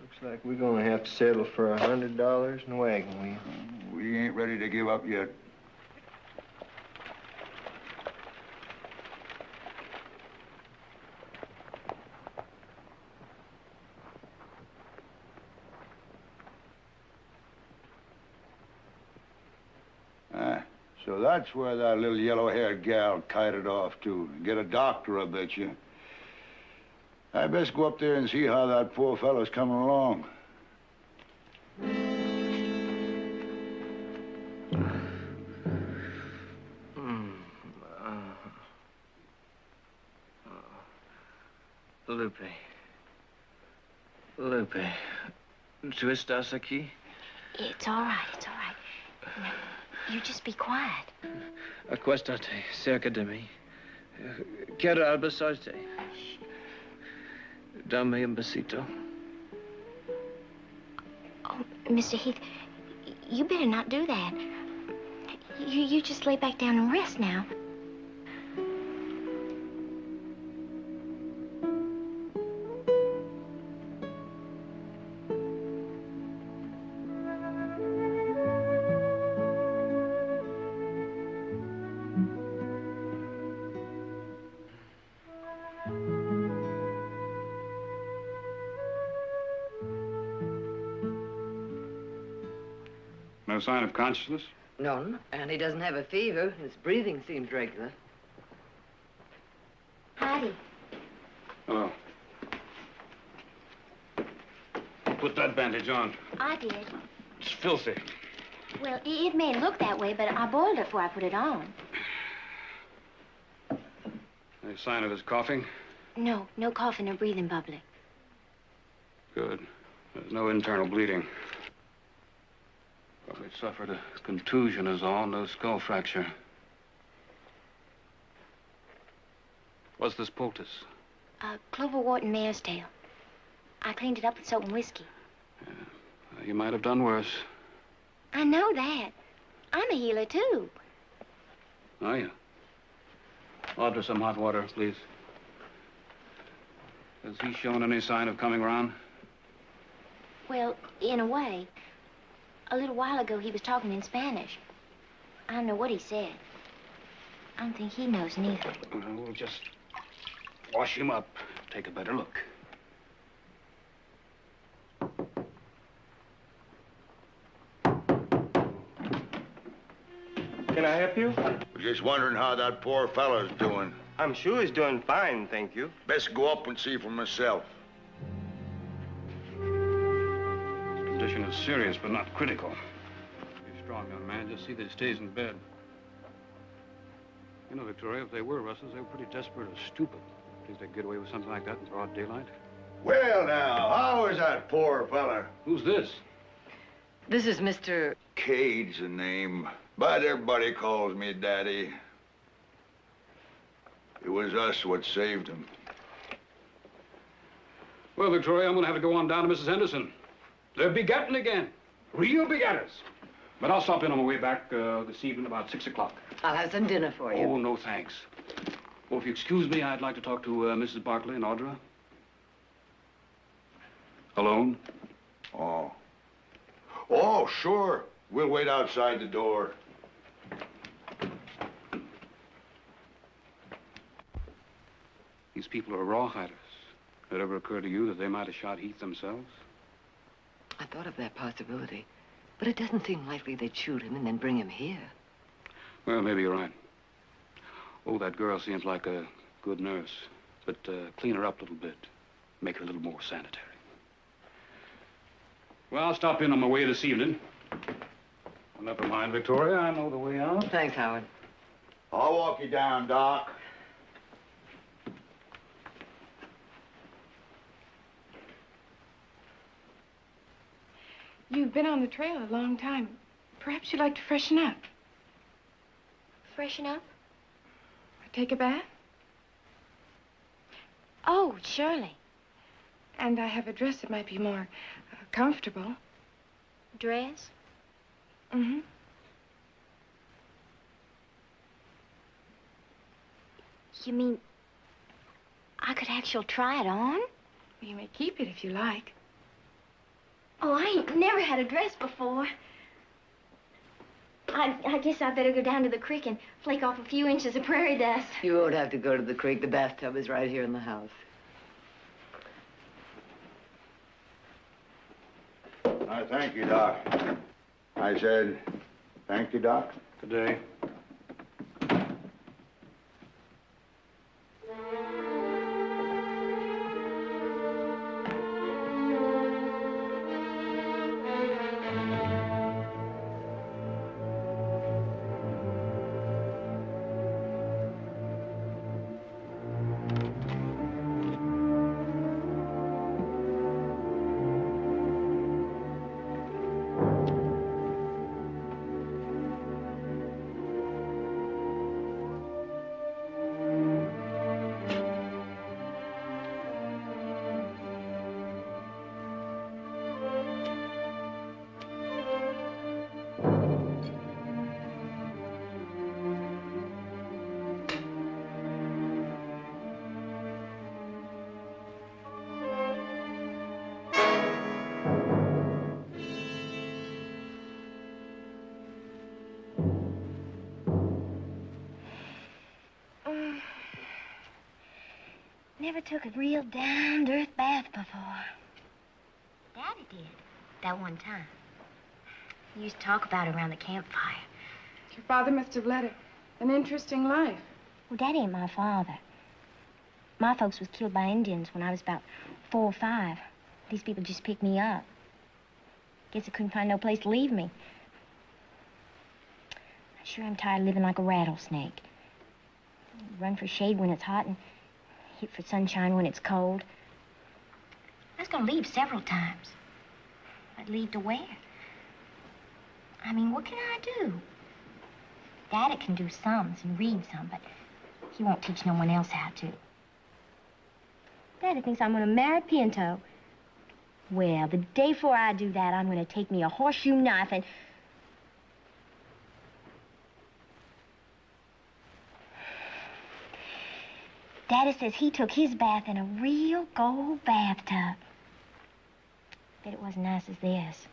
Looks like we're gonna have to settle for $100 in the wagon wheel. We ain't ready to give up yet. So that's where that little yellow-haired gal kited off to. Get a doctor, I bet you. I best go up there and see how that poor fellow's coming along. Lupe. Lupe. ¿Tú estás aquí? It's all right, it's all right. Now, you just be quiet. Acuéstate cerca de mí. Quiero abrazarte. Dame un besito. Oh, Mr. Heath, you better not do that. You just lay back down and rest now. No sign of consciousness? None, and he doesn't have a fever. His breathing seems regular. Howdy. Hello. Put that bandage on. I did. It's filthy. Well, it may look that way, but I boiled it before I put it on. Any sign of his coughing? No coughing or breathing bubbling. Good. There's no internal bleeding. Probably suffered a contusion is all, no skull fracture. What's this poultice? Clover Wharton mare's tail. I cleaned it up with soap and whiskey. You might have done worse. I know that. I'm a healer, too. Are you? Order some hot water, please. Has he shown any sign of coming around? Well, in a way. A little while ago, he was talking in Spanish. I don't know what he said. I don't think he knows neither. We'll just wash him up. Take a better look. Can I help you? Just wondering how that poor fellow's doing. I'm sure he's doing fine, thank you. Best go up and see for myself. His condition is serious, but not critical. Be strong, young man. Just see that he stays in bed. You know, Victoria, if they were rustlers, they were pretty desperate or stupid. Think they'd get away with something like that in broad daylight? Well, now, how is that poor fella? Who's this? This is Mr. Cade's the name, but everybody calls me Daddy. It was us what saved him. Well, Victoria, I'm going to have to go on down to Mrs. Henderson. They're begetting again. Real begetters. But I'll stop in on my way back this evening about 6 o'clock. I'll have some dinner for you. Oh, no, thanks. Oh, if you excuse me, I'd like to talk to Mrs. Barkley and Audra. Alone? Oh. Oh, sure. We'll wait outside the door. These people are rawhiders. Did it ever occur to you that they might have shot Heath themselves? I thought of that possibility, but it doesn't seem likely they'd shoot him and then bring him here. Well, maybe you're right. Oh, that girl seems like a good nurse. But clean her up a little bit. Make her a little more sanitary. Well, I'll stop in on my way this evening. Well, never mind, Victoria. I know the way out. Thanks, Howard. I'll walk you down, Doc. You've been on the trail a long time. Perhaps you'd like to freshen up. Freshen up? Or take a bath? Oh, surely. And I have a dress that might be more comfortable. Dress? Mm-hmm. You mean I could actually try it on? You may keep it if you like. Oh, I ain't never had a dress before. I guess I better go down to the creek and flake off a few inches of prairie dust. You won't have to go to the creek. The bathtub is right here in the house. I thank you, Doc. I said, thank you, Doc. Good day. Never took a real down-to-earth bath before. Daddy did, that one time. He used to talk about it around the campfire. Your father must have led an interesting life. Well, Daddy ain't my father. My folks was killed by Indians when I was about 4 or 5. These people just picked me up. Guess they couldn't find no place to leave me. I sure am tired of living like a rattlesnake. Run for shade when it's hot and hit for sunshine when it's cold. I was gonna leave several times. I'd leave to where? I mean, what can I do? Daddy can do sums and read some, but he won't teach no one else how to. Daddy thinks I'm gonna marry Pinto. Well, the day before I do that, I'm gonna take me a horseshoe knife and... Daddy says he took his bath in a real gold bathtub. Bet it wasn't nice as this.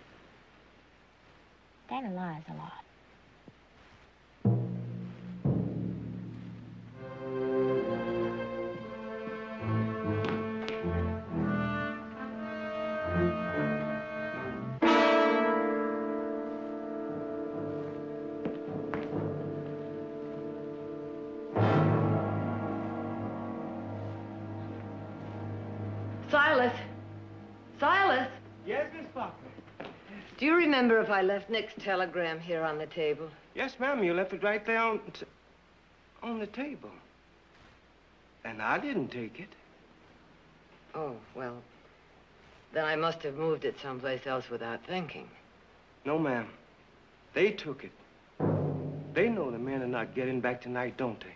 Daddy lies a lot. Silas. Silas. Yes, Miss Barkley. Do you remember if I left Nick's telegram here on the table? Yes, ma'am. You left it right there on the table. And I didn't take it. Oh, well, then I must have moved it someplace else without thinking. No, ma'am. They took it. They know the men are not getting back tonight, don't they?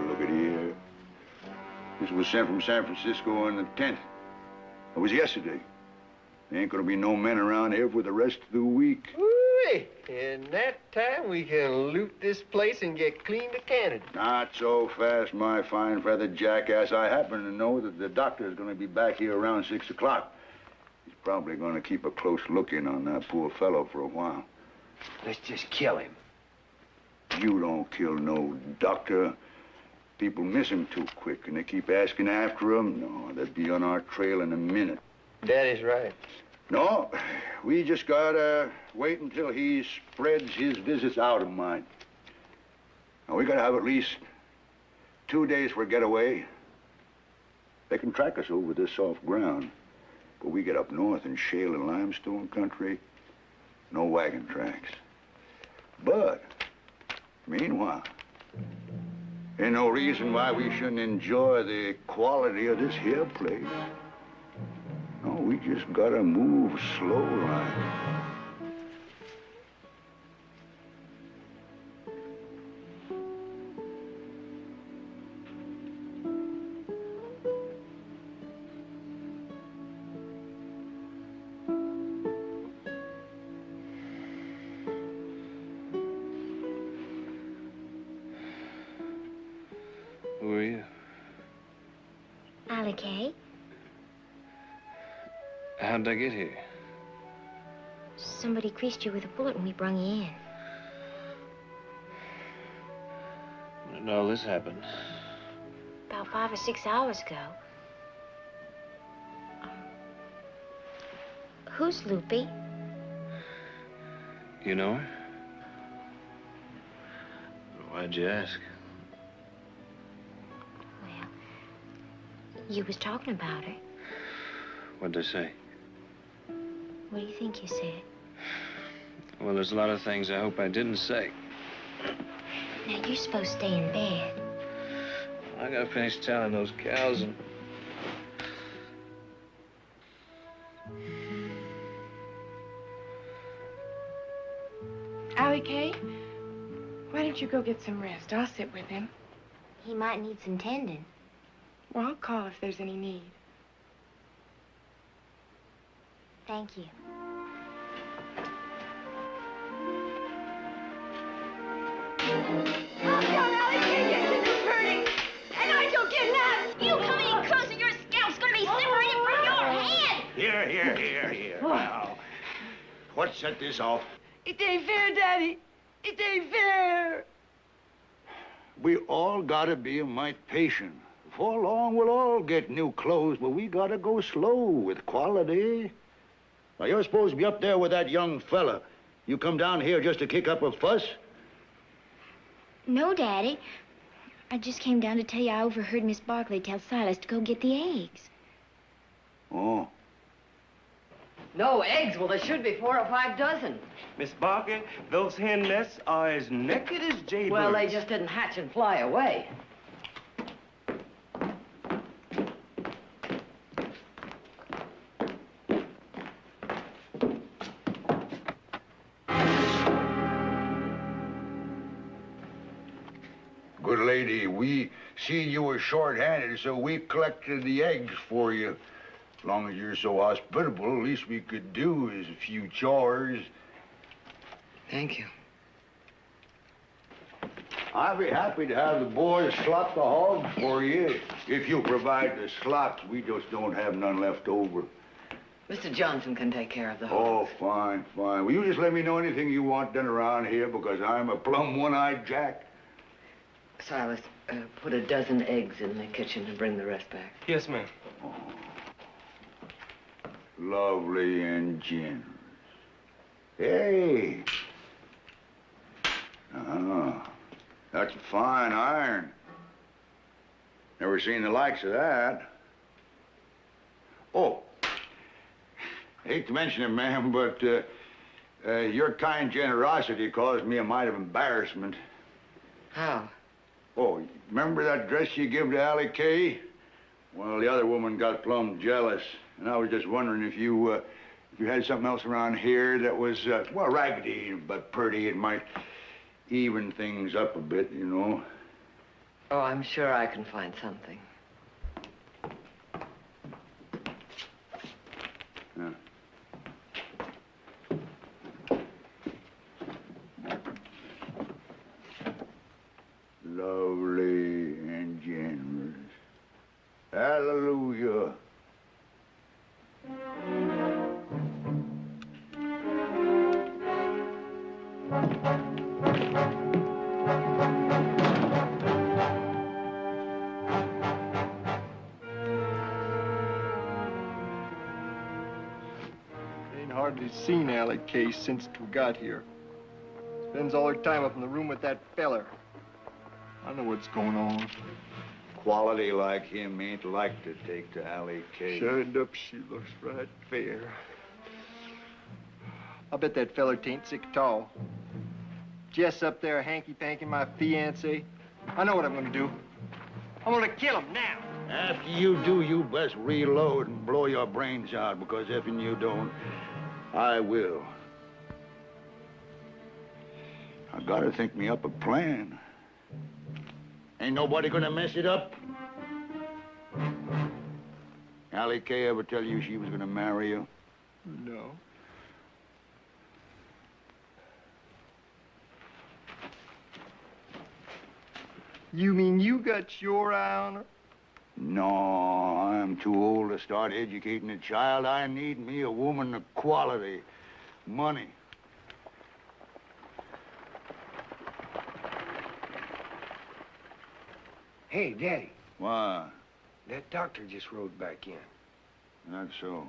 Look at here. This was sent from San Francisco on the 10th. It was yesterday. There ain't gonna be no men around here for the rest of the week. Ooh, in that time, we can loot this place and get clean to Canada. Not so fast, my fine feathered jackass. I happen to know that the doctor is gonna be back here around 6 o'clock. He's probably gonna keep a close look in on that poor fellow for a while. Let's just kill him. You don't kill no doctor. People miss him too quick, and they keep asking after him. No, they'd be on our trail in a minute. Daddy's right. No, we just gotta wait until he spreads his visits out of mind. Now, we gotta have at least 2 days for a getaway. They can track us over this soft ground, but we get up north in shale and limestone country, no wagon tracks. But, meanwhile, ain't no reason why we shouldn't enjoy the quality of this here place. No, we just gotta move slow like. Who are you? Allie Kay. How'd I get here? Somebody creased you with a bullet when we brung you in. When did all this happen? About 5 or 6 hours ago. Who's Loopy? You know her? Why'd you ask? You was talking about her. What'd they say? What do you think you said? Well, there's a lot of things I hope I didn't say. Now, you're supposed to stay in bed. I gotta finish telling those cows and... Allie Kay, why don't you go get some rest? I'll sit with him. He might need some tending. Well, I'll call if there's any need. Thank you. Calm down, Allie Kay. It's hurting. And I don't get nuts. You come any closer, your scalp's gonna be separated from your head. Here. Now, what set this off? It ain't fair, Daddy. It ain't fair. We all gotta be a mite patient. Before long, we'll all get new clothes, but we gotta go slow with quality. Now, you're supposed to be up there with that young fella. You come down here just to kick up a fuss? No, Daddy. I just came down to tell you I overheard Miss Barkley tell Silas to go get the eggs. Oh. No eggs? Well, there should be 4 or 5 dozen. Miss Barkley, those hen nests are as naked as jaybirds. Well, they just didn't hatch and fly away. Good lady, we seen you were short-handed, so we collected the eggs for you. As long as you're so hospitable, least we could do is a few chores. Thank you. I'd be happy to have the boys slop the hogs for you. If you provide the slops, we just don't have none left over. Mr. Johnson can take care of the Oh, hogs. fine. Will you just let me know anything you want done around here, because I'm a plumb one-eyed jack. Silas, put a dozen eggs in the kitchen and bring the rest back. Yes, ma'am. Lovely and generous. Hey. Oh, that's a fine iron. Never seen the likes of that. Oh, hate to mention it, ma'am, but your kind generosity caused me a mite of embarrassment. How? Oh, remember that dress you gave to Allie Kay? Well, the other woman got plumb jealous, and I was just wondering if you had something else around here that was, well, raggedy but pretty. It might even things up a bit, you know. Oh, I'm sure I can find something. Yeah. Lovely and generous. Hallelujah. Ain't hardly seen Allie Kay since we got here. Spends all her time up in the room with that feller. I know what's going on. Quality like him ain't like to take to Allie Kay. Shined up, she looks right fair. I bet that feller tain't sick at all. Jess up there hanky-panking my fiancé. I know what I'm gonna do. I'm gonna kill him now. After you do, you best reload and blow your brains out, because if you don't, I will. I gotta think me up a plan. Ain't nobody gonna mess it up? Allie Kay ever tell you she was gonna marry you? No. You mean you got your eye on her? No, I'm too old to start educating a child. I need me a woman of quality. Money. Hey, Daddy. What? That doctor just rode back in. That's so.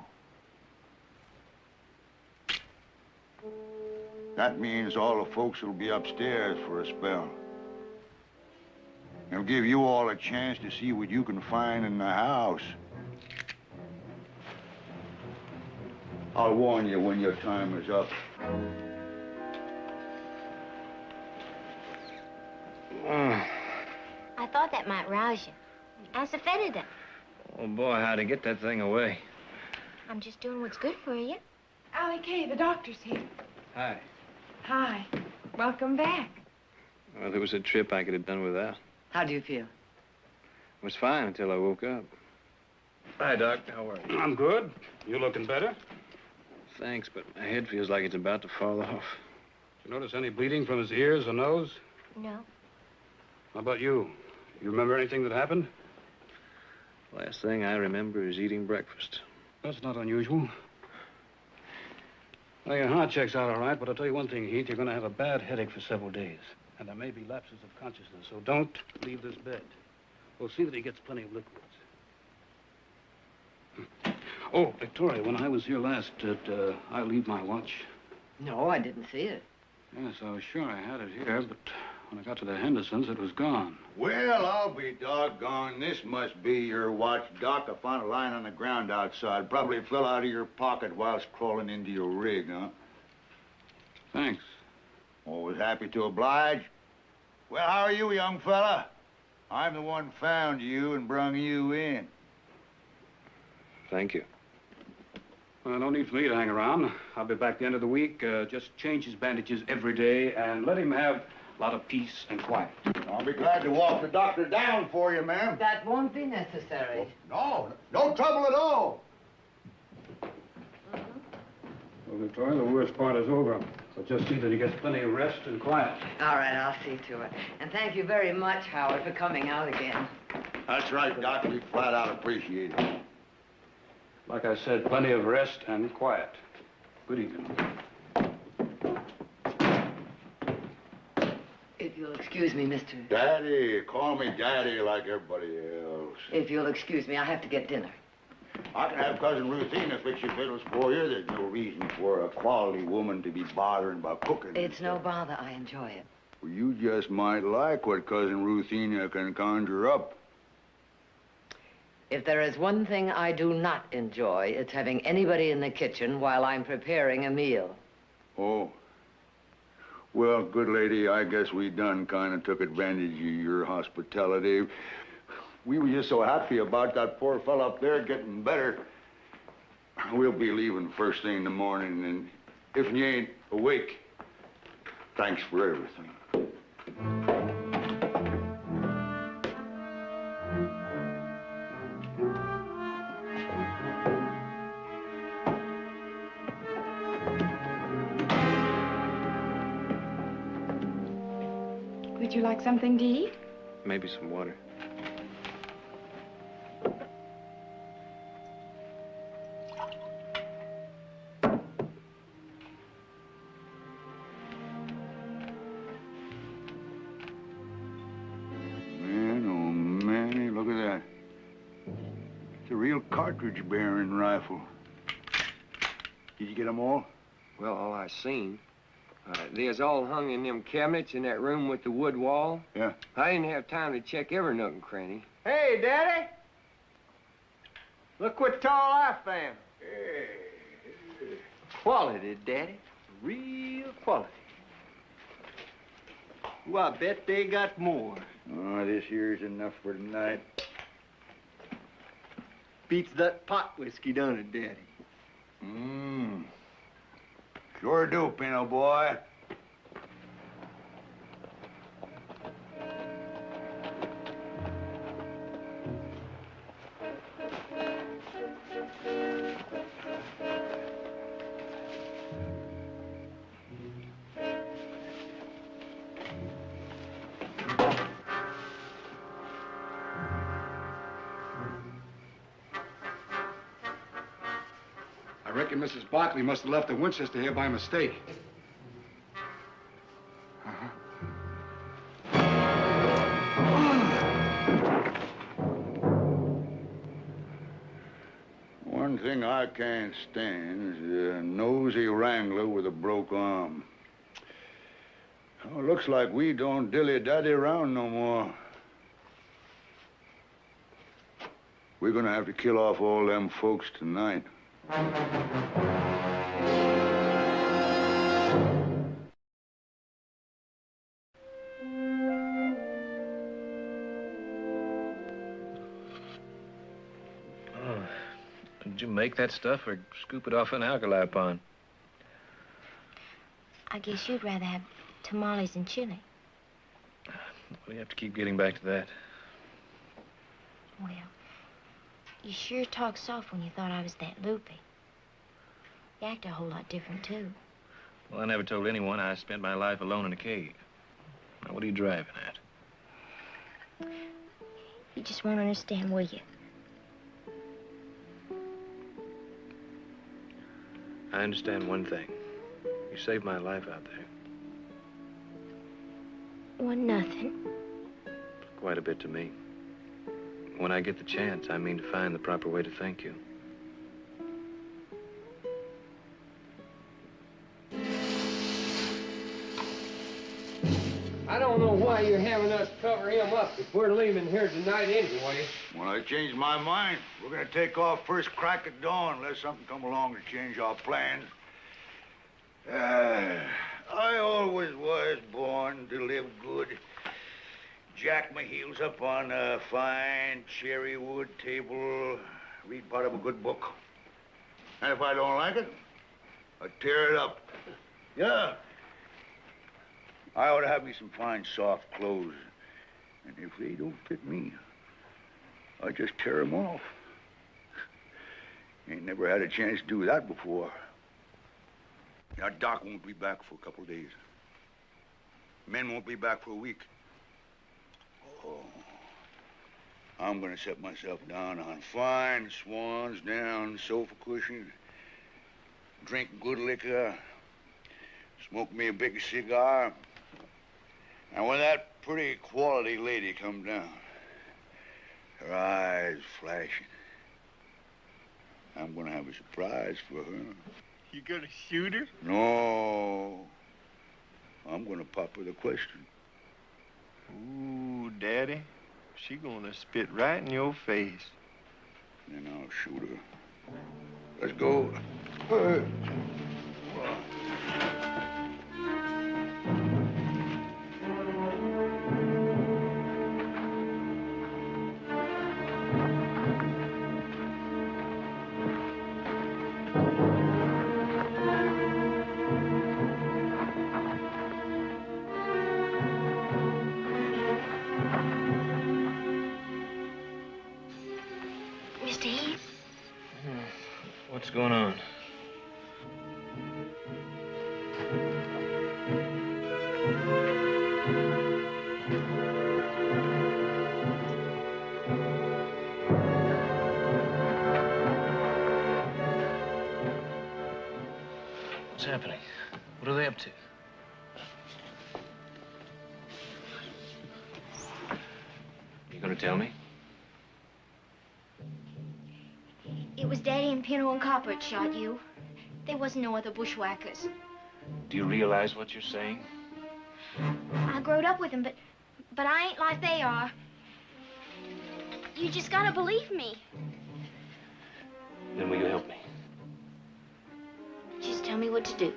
That means all the folks will be upstairs for a spell. It'll give you all a chance to see what you can find in the house. I'll warn you when your time is up. I thought that might rouse you. How's the senator? Oh, boy, how'd he get that thing away? I'm just doing what's good for you. Allie Kay, the doctor's here. Hi. Hi. Welcome back. Well, there was a trip I could have done without. How do you feel? It was fine until I woke up. Hi, Doc. How are you? I'm good. You looking better? Thanks, but my head feels like it's about to fall off. Did you notice any bleeding from his ears or nose? No. How about you? You remember anything that happened? Last thing I remember is eating breakfast. That's not unusual. Well, your heart check's out all right, but I'll tell you one thing, Heath. You're going to have a bad headache for several days. And there may be lapses of consciousness, so don't leave this bed. We'll see that he gets plenty of liquids. Oh, Victoria, when I was here last, did I leave my watch? No, I didn't see it. Yes, I was sure I had it here, but when I got to the Hendersons, it was gone. Well, I'll be doggone. This must be your watch, Doc. I found a line on the ground outside. Probably fell out of your pocket whilst crawling into your rig, huh? Thanks. Always happy to oblige. Well, how are you, young fella? I'm the one found you and brung you in. Thank you. Well, no need for me to hang around. I'll be back the end of the week. Just change his bandages every day and let him have a lot of peace and quiet. I'll be glad to walk the doctor down for you, ma'am. That won't be necessary. No, no trouble at all. Well, Victoria, the worst part is over. So just see that he gets plenty of rest and quiet. All right, I'll see to it. And thank you very much, Howard, for coming out again. That's right, Doc. We flat out appreciate it. Like I said, plenty of rest and quiet. Good evening. If you'll excuse me, Mr. Daddy. Call me Daddy like everybody else. If you'll excuse me, I have to get dinner. I can have Cousin Ruthina fix your fiddles for you. There's no reason for a quality woman to be bothering about cooking. It's no bother. I enjoy it. Well, you just might like what Cousin Ruthina can conjure up. If there is one thing I do not enjoy, it's having anybody in the kitchen while I'm preparing a meal. Oh. Well, good lady, I guess we done kind of took advantage of your hospitality. We were just so happy about that poor fella up there getting better. We'll be leaving first thing in the morning, and if you ain't awake, thanks for everything. Would you like something to eat? Maybe some water. Man, oh, Manny, look at that. It's a real cartridge-bearing rifle. Did you get them all? Well, all I seen. They's all hung in them cabinets in that room with the wood wall. Yeah. I didn't have time to check every nook and cranny. Hey, Daddy! Look what tall I found. Quality, Daddy. Real quality. Well, I bet they got more. Oh, this here's enough for tonight. Beats that pot whiskey, don't it, Daddy? Mmm. Sure do, Pino boy. I reckon Mrs. Barkley must have left the Winchester here by mistake. One thing I can't stand is a nosy wrangler with a broke arm. Oh, looks like we don't dilly-dally around no more. We're gonna have to kill off all them folks tonight. Did you make that stuff or scoop it off an alkali pond? I guess you'd rather have tamales and chili. Well, you have to keep getting back to that. Well, you sure talk soft when you thought I was that loopy. You act a whole lot different, too. Well, I never told anyone I spent my life alone in a cave. Now, what are you driving at? You just won't understand, will you? I understand one thing. You saved my life out there. One nothing. Quite a bit to me. When I get the chance, I mean to find the proper way to thank you. I don't know why you're having us cover him up if we're leaving here tonight anyway. Well, I changed my mind. We're gonna take off first crack at dawn unless something come along to change our plans. I always was born to live good. Jack my heels up on a fine cherry wood table, read part of a good book. And if I don't like it, I tear it up. Yeah. I ought to have me some fine, soft clothes. And if they don't fit me, I just tear them off. Ain't never had a chance to do that before. Now, Doc won't be back for a couple of days. Men won't be back for a week. Oh, I'm gonna set myself down on fine swans down sofa cushion, drink good liquor, smoke me a big cigar, and when that pretty quality lady comes down, her eyes flashing, I'm gonna have a surprise for her. You gonna shoot her? No. I'm gonna pop her the question. Ooh, Daddy. She gonna spit right in your face. Then I'll shoot her. Let's go. Hey. Mr. Heath? What's going on? What's happening? What are they up to? You gonna tell me? It was Daddy and Pinto and Copper that shot you. There wasn't no other bushwhackers. Do you realize what you're saying? I growed up with them, but I ain't like they are. You just gotta believe me. Then will you help me? Just tell me what to do.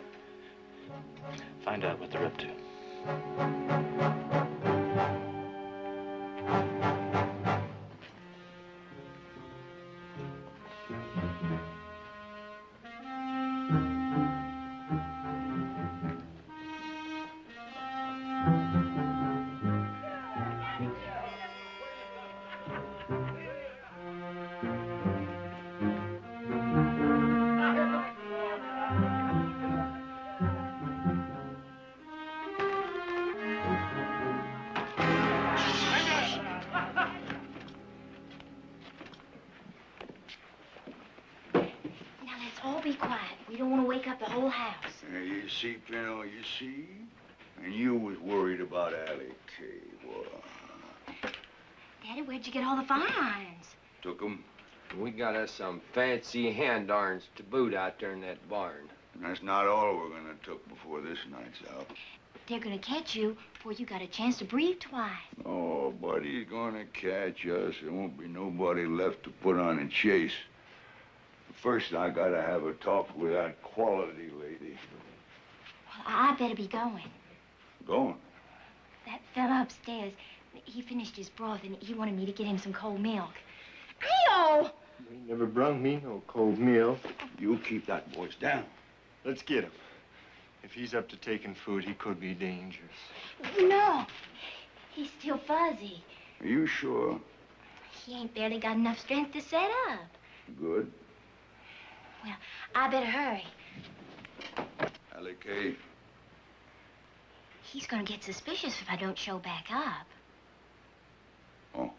Find out what they're up to. All be quiet. We don't want to wake up the whole house. You see, Pinto, you see? And you was worried about Allie Kay. Well, Daddy, where'd you get all the fire irons? took 'em. We got us some fancy hand irons to boot out there in that barn. And that's not all we're gonna took before this night's out. They're gonna catch you before you got a chance to breathe twice. Nobody's gonna catch us. There won't be nobody left to put on a chase. First, I gotta have a talk with that quality lady. Well, I better be going. Going? That fella upstairs, he finished his broth and he wanted me to get him some cold milk. Ayo! He never brung me no cold meal. You keep that voice down. Let's get him. If he's up to taking food, he could be dangerous. No, he's still fuzzy. Are you sure? He ain't barely got enough strength to set up. Good. Well, I better hurry. Allie Kay. He's gonna get suspicious if I don't show back up. Oh.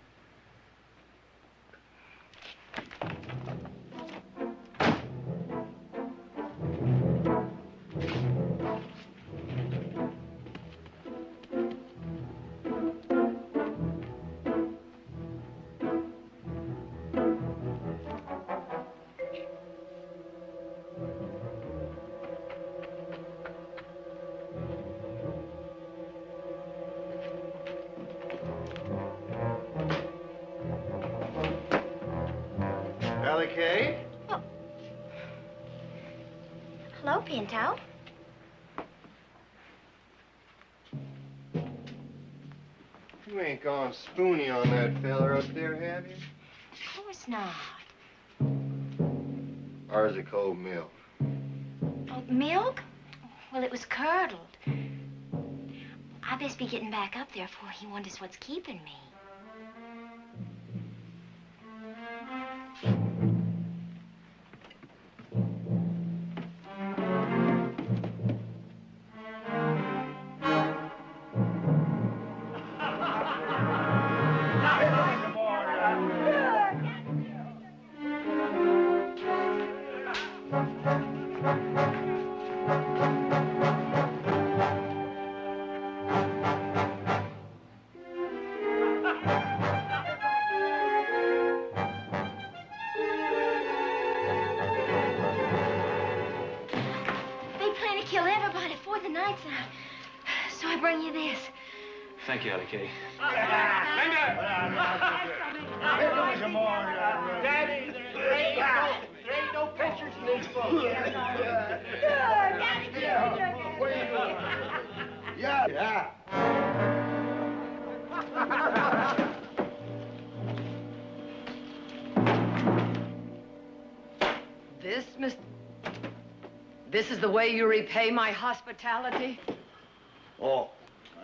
Allie Kay? Oh. Hello, Pinto. You ain't gone spoony on that feller up there, have you? Of course not. Or is it cold milk? Oh, milk? Well, it was curdled. I best be getting back up there before he wonders what's keeping me. the night's out. So I bring you this. Thank you, Allie Kay. Here some more. Daddy, there ain't no pictures in these books. Yeah. This is the way you repay my hospitality? Oh,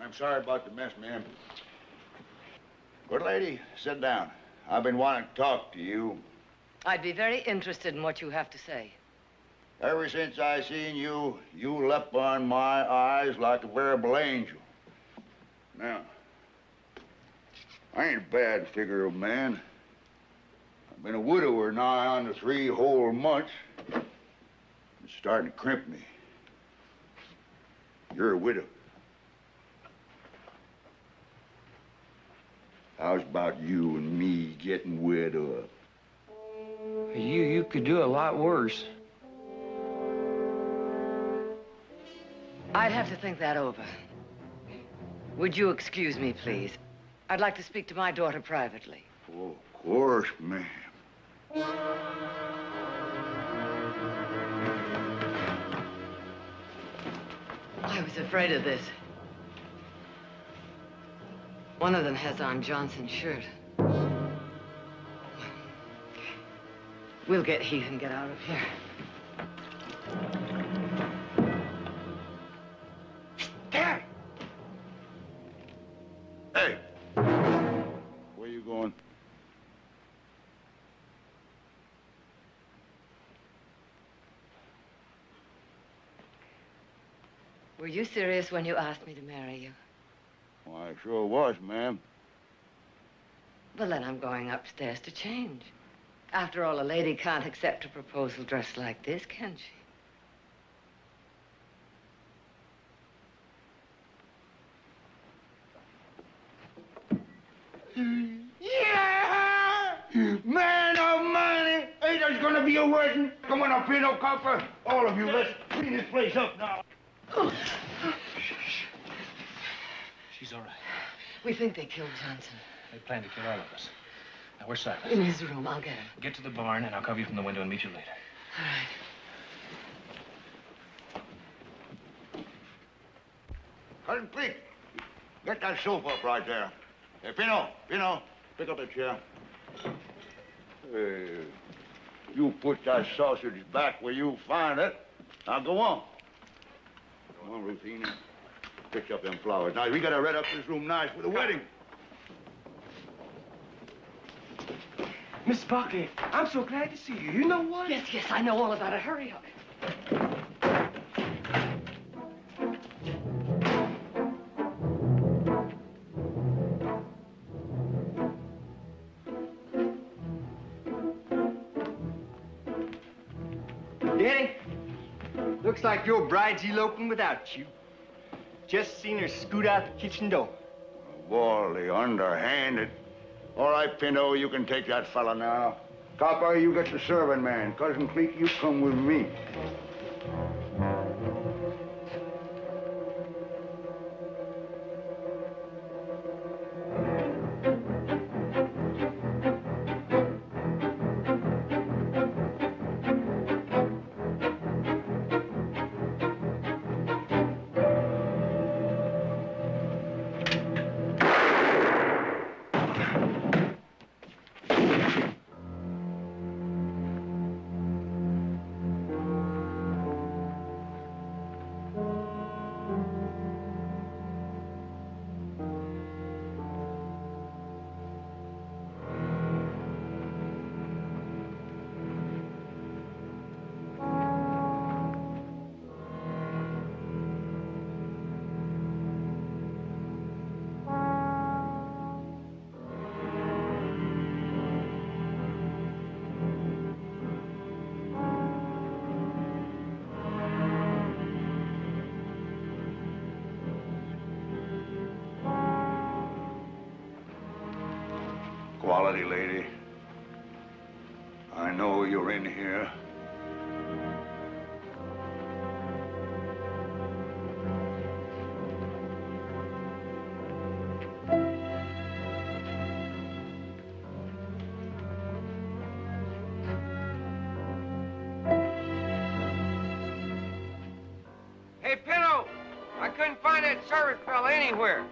I'm sorry about the mess, ma'am. Good lady, sit down. I've been wanting to talk to you. I'd be very interested in what you have to say. Ever since I seen you, you leapt on my eyes like a veritable angel. Now, I ain't a bad figure of man. I've been a widower nigh on to 3 whole months. It's starting to crimp me. You're a widow. How's about you and me getting wed up? You could do a lot worse. I'd have to think that over. Would you excuse me, please? I'd like to speak to my daughter privately. Oh, of course, ma'am. I was afraid of this. One of them has on Johnson's shirt. We'll get Heath and get out of here. Dad! Hey! Where you going? Were you serious when you asked me to marry you? Well, I sure was, ma'am. Well, then I'm going upstairs to change. After all, a lady can't accept a proposal dressed like this, can she? Yeah! Man of money! Ain't there's gonna be a wedding? Come on up here, no copper. All of you, let's clean this place up now. She's all right. We think they killed Johnson. They plan to kill all of us. Now, where's Silas? In his room. I'll get him. Get to the barn, and I'll cover you from the window and meet you later. All right. Cousin Cleek, get that sofa up right there. Hey, Pino, pick up a chair. Hey, you put that sausage back where you find it. Now, go on. Come on, Rufina. Pick up them flowers. Now, we gotta red up this room nice for the wedding. Miss Barkley, I'm so glad to see you. You know what? Yes, I know all about it. Hurry up. Danny, looks like your bride's eloping without you. Just seen her scoot out the kitchen door. Wally, underhanded. All right, Pinto, you can take that fella now. Copper, you get the serving man. Cousin Cleek, you come with me. Quality lady, I know you're in here. couldn't find that service fella anywhere.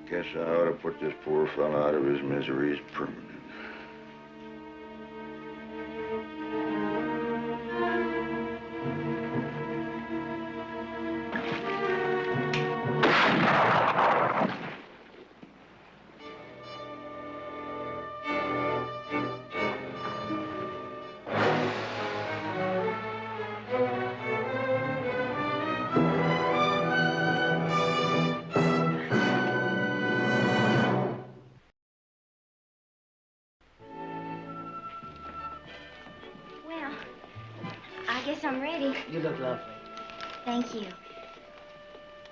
Guess I ought to put this poor fella out of his miseries permanent. Well, I guess I'm ready. You look lovely. Thank you.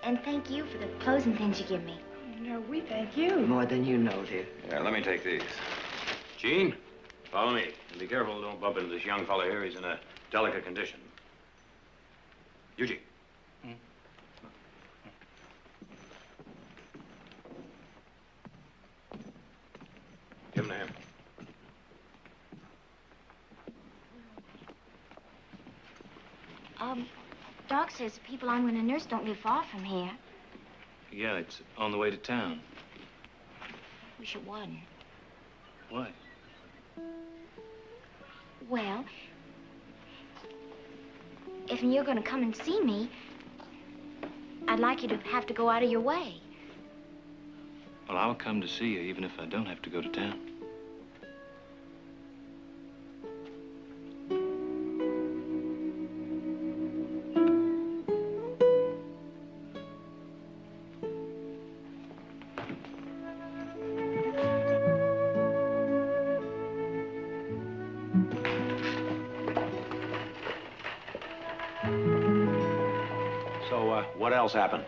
And thank you for the clothes and things you give me. No, we thank you. More than you know, dear. Yeah, let me take these. Gene, follow me. And be careful, don't bump into this young fella here. He's in a delicate condition. Eugene. Give him a hand. Doc says the people I'm going to nurse don't live far from here. Yeah, it's on the way to town. Wish it wasn't. Why? Well, if you're going to come and see me, I'd like you to have to go out of your way. Well, I'll come to see you even if I don't have to go to town. So, what else happened?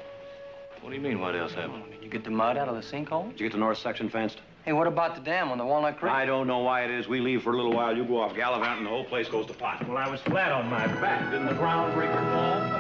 What do you mean, what else happened? Did you get the mud out of the sinkhole? Did you get the north section fenced? Hey, what about the dam on the Walnut Creek? I don't know why it is. We leave for a little while, you go off gallivanting, and the whole place goes to pot. Well, I was flat on my back. Didn't the groundbreaker fall?